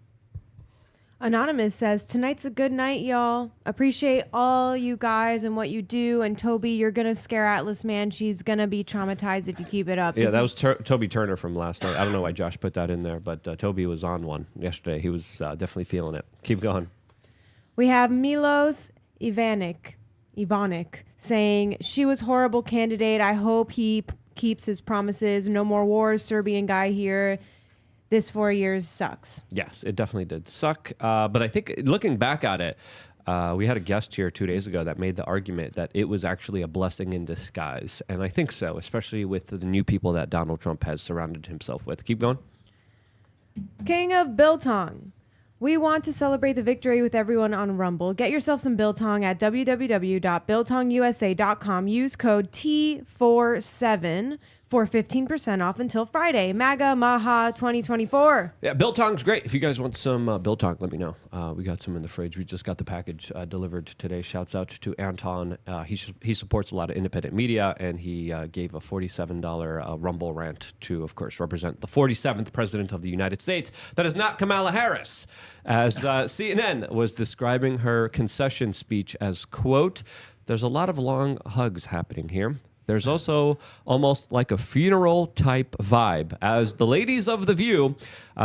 Anonymous says, tonight's a good night, y'all. Appreciate all you guys and what you do. And Toby, you're going to scare Atlas, man. She's going to be traumatized if you keep it up. Yeah, that was Toby Turner from last night. I don't know why Josh put that in there, but Toby was on one yesterday. He was definitely feeling it. Keep going. We have Milos Ivanic saying, she was horrible candidate. I hope he keeps his promises. No more wars. Serbian guy here. This 4 years sucks. Yes, it definitely did suck. But I think looking back at it, we had a guest here 2 days ago that made the argument that it was actually a blessing in disguise. And I think so, especially with the new people that Donald Trump has surrounded himself with. Keep going. King of Biltong. We want to celebrate the victory with everyone on Rumble. Get yourself some Biltong at www.biltongusa.com. Use code T47 for 15% off until Friday. MAGA Maha 2024. Yeah, Biltong's great. If you guys want some Biltong, let me know. We got some in the fridge. We just got the package delivered today. Shouts out to Anton. He supports a lot of independent media, and he gave a $47 Rumble rant to, of course, represent the 47th president of the United States. That is not Kamala Harris, as CNN was describing her concession speech as, quote, there's a lot of long hugs happening here. There's also almost like a funeral type vibe. As the ladies of The View,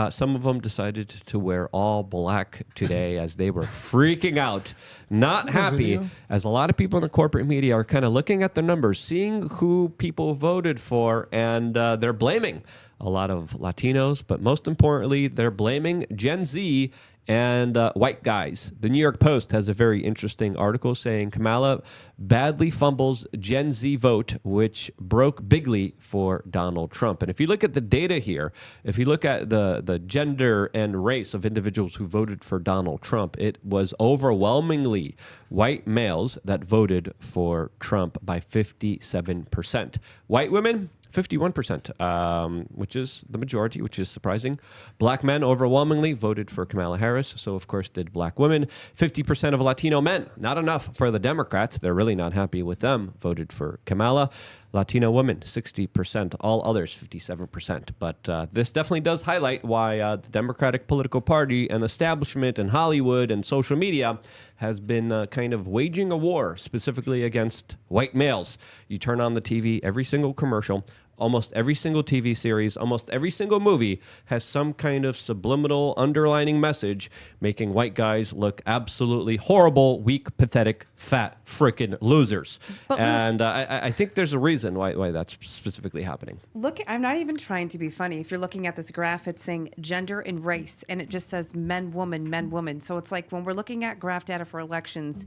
some of them decided to wear all black today as they were freaking out, not happy, as a lot of people in the corporate media are kind of looking at the numbers, seeing who people voted for, and they're blaming a lot of Latinos, but most importantly, they're blaming Gen Z and white guys. The New York Post has a very interesting article saying Kamala badly fumbles Gen Z vote, which broke bigly for Donald Trump. And if you look at the data here, if you look at the gender and race of individuals who voted for Donald Trump, it was overwhelmingly white males that voted for Trump by 57%. White women, 51%, which is the majority, which is surprising. Black men overwhelmingly voted for Kamala Harris. So, of course, did black women. 50% of Latino men, not enough for the Democrats. They're really not happy with them, voted for Kamala. Latino women, 60%. All others, 57%. But this definitely does highlight why the Democratic political party and establishment and Hollywood and social media has been kind of waging a war specifically against white males. You turn on the TV, every single commercial, almost every single TV series, almost every single movie has some kind of subliminal underlining message making white guys look absolutely horrible, weak, pathetic, fat, frickin' losers. But and I think there's a reason why that's specifically happening. Look, I'm not even trying to be funny. If you're looking at this graph, it's saying gender and race, and it just says men, woman, men, woman. So it's like when we're looking at graph data for elections,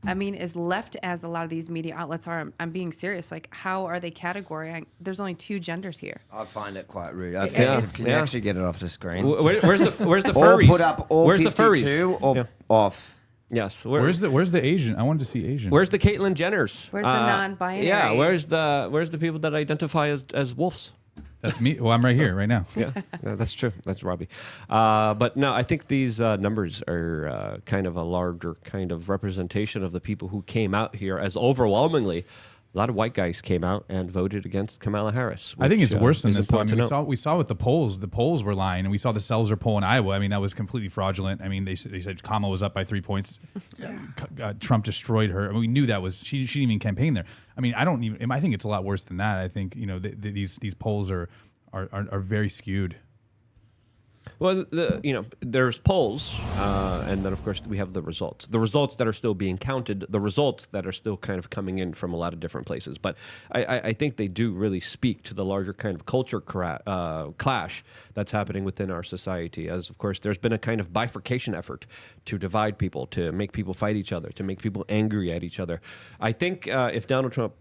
I mean, as left as a lot of these media outlets are, I'm being serious. Like, how are they categorizing? There's only two genders here. I find it quite rude. I think can you actually get it off the screen? Where's the Or furries? put up all where's 52 the furries? or off. Yes. Where's the Asian? I wanted to see Asian. Where's the Caitlyn Jenners? Where's the non-binary? Yeah. Where's the people that identify as wolves? That's me. Well, I'm right here, right now. Yeah, that's true. That's Robbie. But no, I think these numbers are kind of a larger kind of representation of the people who came out here, as overwhelmingly a lot of white guys came out and voted against Kamala Harris. I think it's worse than is this. Though. I important mean, to note. we saw with the polls. The polls were lying, and we saw the Seltzer poll in Iowa. I mean, that was completely fraudulent. I mean, they said Kamala was up by 3 points. Trump destroyed her. I mean, we knew that was she didn't even campaign there. I mean, I think it's a lot worse than that. I think these polls are very skewed. Well, there's polls, and then, of course, we have the results. The results that are still being counted, the results that are still kind of coming in from a lot of different places. But I think they do really speak to the larger kind of culture clash that's happening within our society. As, of course, there's been a kind of bifurcation effort to divide people, to make people fight each other, to make people angry at each other. I think if Donald Trump,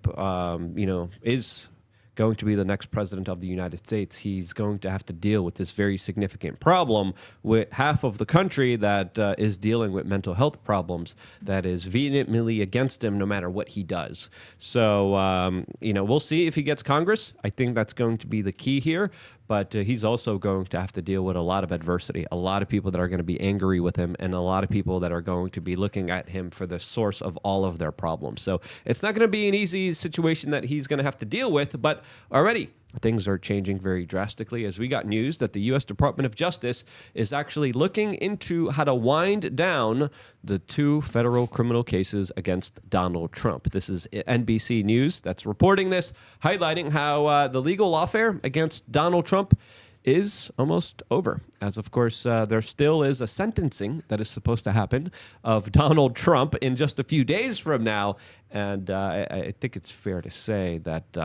is going to be the next president of the United States, he's going to have to deal with this very significant problem with half of the country that is dealing with mental health problems, that is vehemently against him no matter what he does. So, we'll see if he gets Congress. I think that's going to be the key here. But he's also going to have to deal with a lot of adversity, a lot of people that are going to be angry with him, and a lot of people that are going to be looking at him for the source of all of their problems. So it's not going to be an easy situation that he's going to have to deal with, but already things are changing very drastically, as we got news that the U.S. Department of Justice is actually looking into how to wind down the 2 federal criminal cases against Donald Trump. This is NBC News that's reporting this, highlighting how the legal lawfare against Donald Trump is almost over. As, of course, there still is a sentencing that is supposed to happen of Donald Trump in just a few days from now. And I think it's fair to say that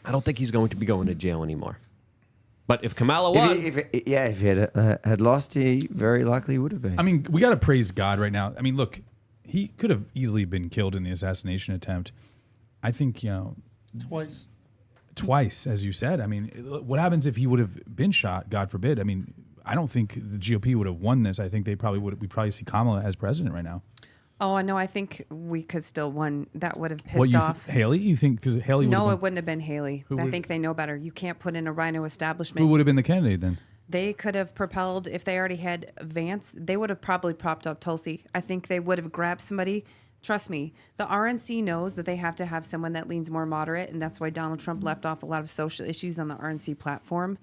I don't think he's going to be going to jail anymore. But if Kamala won... If he had lost, he very likely would have been. I mean, we got to praise God right now. I mean, look, he could have easily been killed in the assassination attempt. I think, Twice, as you said. I mean, what happens if he would have been shot, God forbid? I mean, I don't think the GOP would have won this. I think we'd probably see Kamala as president right now. Oh, no, I think we could still win. That would have pissed off. Haley? You think? Because Haley No, it wouldn't have been Haley. I think they know better. You can't put in a rhino establishment. Who would have been the candidate then? They could have propelled, if they already had Vance, they would have probably propped up Tulsi. I think they would have grabbed somebody. Trust me, the RNC knows that they have to have someone that leans more moderate, and that's why Donald Trump left off a lot of social issues on the RNC platform.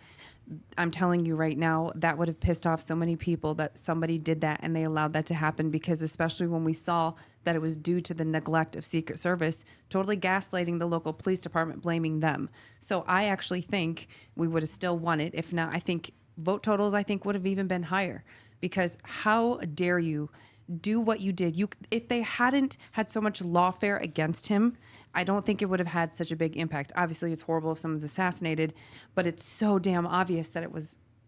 I'm telling you right now, that would have pissed off so many people that somebody did that and they allowed that to happen, because especially when we saw that it was due to the neglect of Secret Service, totally gaslighting the local police department, blaming them. So I actually think we would have still won it. If not, I think vote totals, would have even been higher, because how dare you do what you did? If they hadn't had so much lawfare against him, I don't think it would have had such a big impact. Obviously, it's horrible if someone's assassinated, but it's so damn obvious that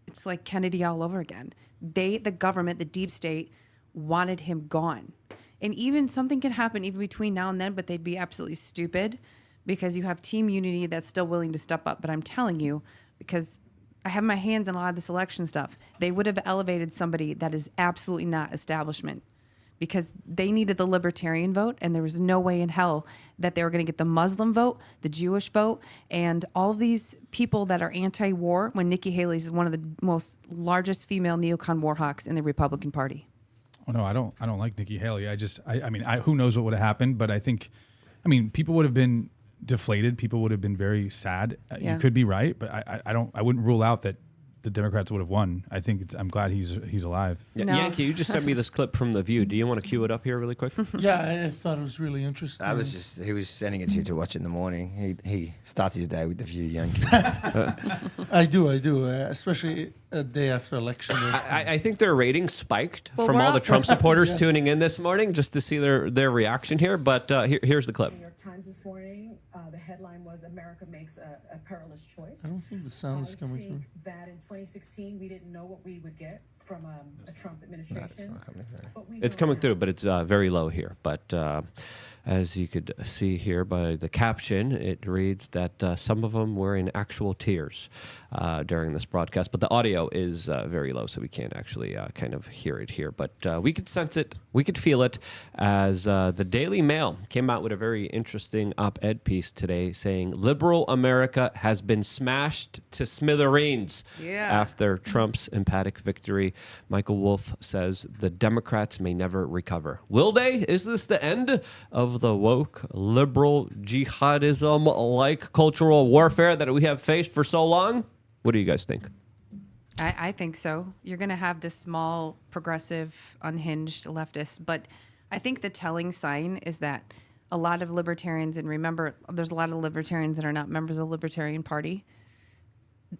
it's like Kennedy all over again. The government, the deep state, wanted him gone. And even something can happen even between now and then, but they'd be absolutely stupid, because you have Team Unity that's still willing to step up. But I'm telling you, because I have my hands on a lot of this election stuff, they would have elevated somebody that is absolutely not establishment, because they needed the libertarian vote, and there was no way in hell that they were going to get the Muslim vote, the Jewish vote, and all these people that are anti-war, when Nikki Haley is one of the most largest female neocon war hawks in the Republican Party. Oh no, I don't like Nikki Haley. I mean, who knows what would have happened? But I think, people would have been deflated. People would have been very sad. Yeah. You could be right, but I wouldn't rule out that the Democrats would have won. I think I'm glad he's alive. Yeah, No. Yankee, you just sent me this clip from The View. Do you want to cue it up here really quick? Yeah, I thought it was really interesting. He was sending it to you to watch in the morning. He starts his day with The View, Yankee. I do, especially a day after election. I think their ratings spiked Well, from we're all the up- Trump supporters tuning in this morning just to see their reaction here. But here's the clip. New York Times this morning, the headline was "America makes a perilous choice." I don't think the sound is coming through. That in 2016 we didn't know what we would get from a Trump administration. But we It's know coming now. through, but it's very low here. But as you could see here by the caption, it reads that some of them were in actual tears during this broadcast. But the audio is very low, so we can't actually kind of hear it here. But we could sense it, we could feel it, as the Daily Mail came out with a very interesting op-ed piece today saying liberal America has been smashed to smithereens after Trump's emphatic victory. Michael Wolff says the Democrats may never recover. Will they? Is this the end of the woke, liberal, jihadism-like cultural warfare that we have faced for so long? What do you guys think? I think so. You're going to have this small, progressive, unhinged leftist. But I think the telling sign is that a lot of libertarians, and remember, there's a lot of libertarians that are not members of the Libertarian Party,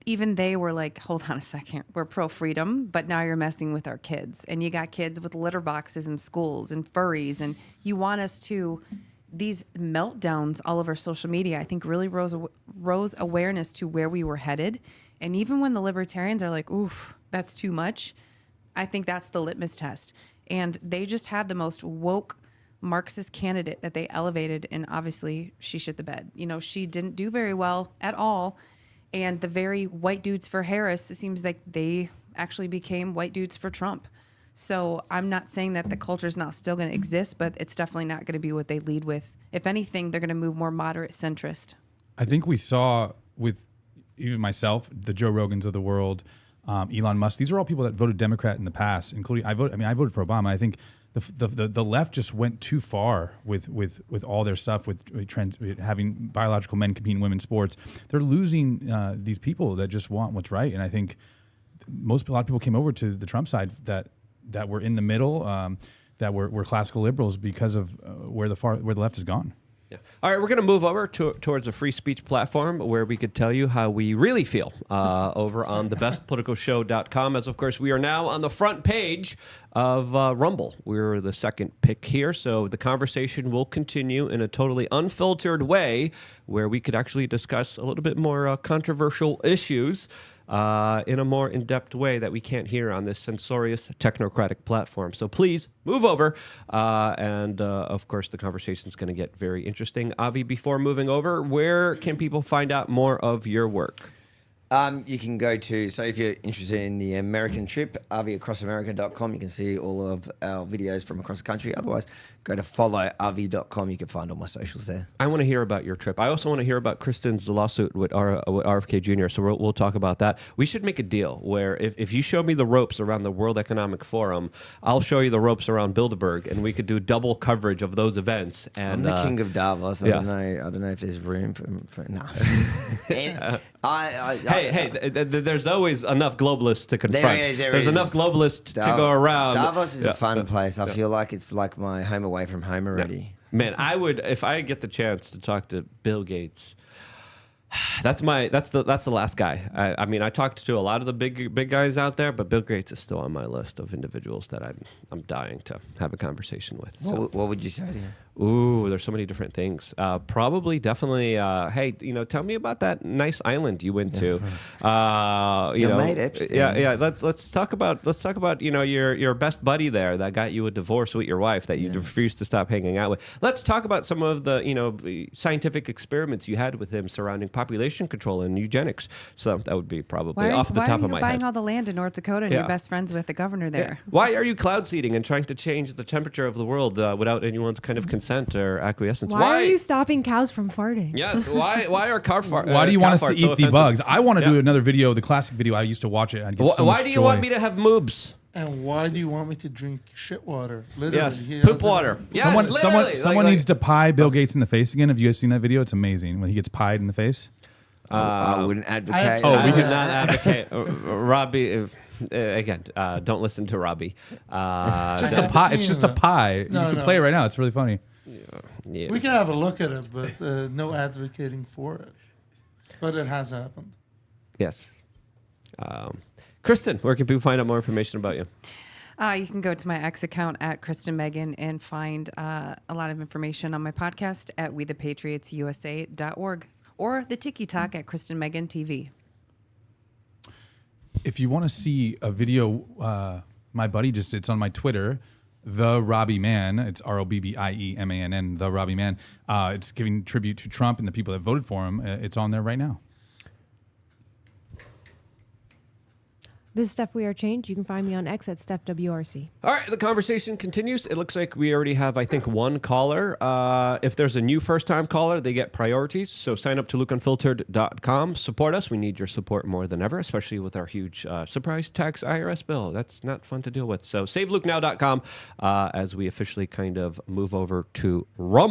even they were like, hold on a second, we're pro-freedom, but now you're messing with our kids. And you got kids with litter boxes in schools and furries. And you want us to, these meltdowns all over social media, I think really rose awareness to where we were headed. And even when the libertarians are like, oof, that's too much, I think that's the litmus test. And they just had the most woke Marxist candidate that they elevated. And obviously she shit the bed. You know, she didn't do very well at all. And the very white dudes for Harris, it seems like they actually became white dudes for Trump. So I'm not saying that the culture is not still going to exist, but it's definitely not going to be what they lead with. If anything, they're going to move more moderate centrist. I think we saw with even myself, the Joe Rogans of the world, Elon Musk. These are all people that voted Democrat in the past, including I voted for Obama. I think the left just went too far with all their stuff with having biological men compete in women's sports. They're losing these people that just want what's right. And I think a lot of people came over to the Trump side that were in the middle, that were classical liberals because of where the left has gone. Yeah. All right, we're going to move over towards a free speech platform where we could tell you how we really feel over on thebestpoliticalshow.com, as, of course, we are now on the front page of Rumble. We're the second pick here, so the conversation will continue in a totally unfiltered way where we could actually discuss a little bit more controversial issues in a more in-depth way that we can't hear on this censorious technocratic platform. So please move over. And of course, the conversation is going to get very interesting. Avi, before moving over, where can people find out more of your work? You can go to, so if you're interested in the American trip, aviacrossamerica.com. You can see all of our videos from across the country. Otherwise, go to followravi.com. You can find all my socials there. I want to hear about your trip. I also want to hear about Kristen's lawsuit with RFK Jr., so we'll talk about that. We should make a deal where if you show me the ropes around the World Economic Forum, I'll show you the ropes around Bilderberg, and we could do double coverage of those events. And I'm the king of Davos. yeah. I don't know if there's room for no. And there's always enough globalists to confront. There's is. enough globalists to go around. Davos is a fun place. I feel like it's like my home away from home already. Man, I would, if I get the chance to talk to Bill Gates. That's the last guy. I mean, I talked to a lot of the big guys out there, but Bill Gates is still on my list of individuals that I'm dying to have a conversation with. So. What would you say to him? Ooh, there's so many different things. Definitely. Hey, tell me about that nice island you went to. Your mate Epstein. Yeah. Let's talk about your best buddy there that got you a divorce with your wife that you refused to stop hanging out with. Let's talk about some of the scientific experiments you had with him surrounding population control and eugenics. So that would be probably off the top of my head. Why are you buying all the land in North Dakota and Yeah. you're best friends with the governor there? Yeah. Why are you cloud seeding and trying to change the temperature of the world without anyone's kind of consent or acquiescence? Why are you stopping cows from farting? Yes. Why are Why do you want us to eat the bugs? I want to do another video, the classic video. I used to watch it. I'd get so why much do you joy. want me to have moobs? And why do you want me to drink shit water? Literally, Yes, he poop doesn't- water. Yes, Someone needs to pie Bill Gates in the face again. Have you guys seen that video? It's amazing when he gets pied in the face. I wouldn't advocate. Oh, we do not advocate. Robbie, again, don't listen to Robbie. Just a pie. It's just a pie. You can play it right now. It's really funny. Yeah. We can have a look at it, but no advocating for it. But it has happened. Yes. Kristen, where can people find out more information about you? You can go to my X account at Kristen Megan and find a lot of information on my podcast at wethepatriotsusa.org or the TikTok at Kristen Megan TV. If you want to see a video, my buddy it's on my Twitter, The Robbie Man. It's ROBBIEMANN, The Robbie Man. It's giving tribute to Trump and the people that voted for him. It's on there right now. This is Steph We Are Change. You can find me on X at StephWRC. All right, the conversation continues. It looks like we already have, I think, one caller. If there's a new first-time caller, they get priorities. So sign up to lookunfiltered.com. Support us. We need your support more than ever, especially with our huge surprise tax IRS bill. That's not fun to deal with. So saveLukeNow.com as we officially kind of move over to Rumble.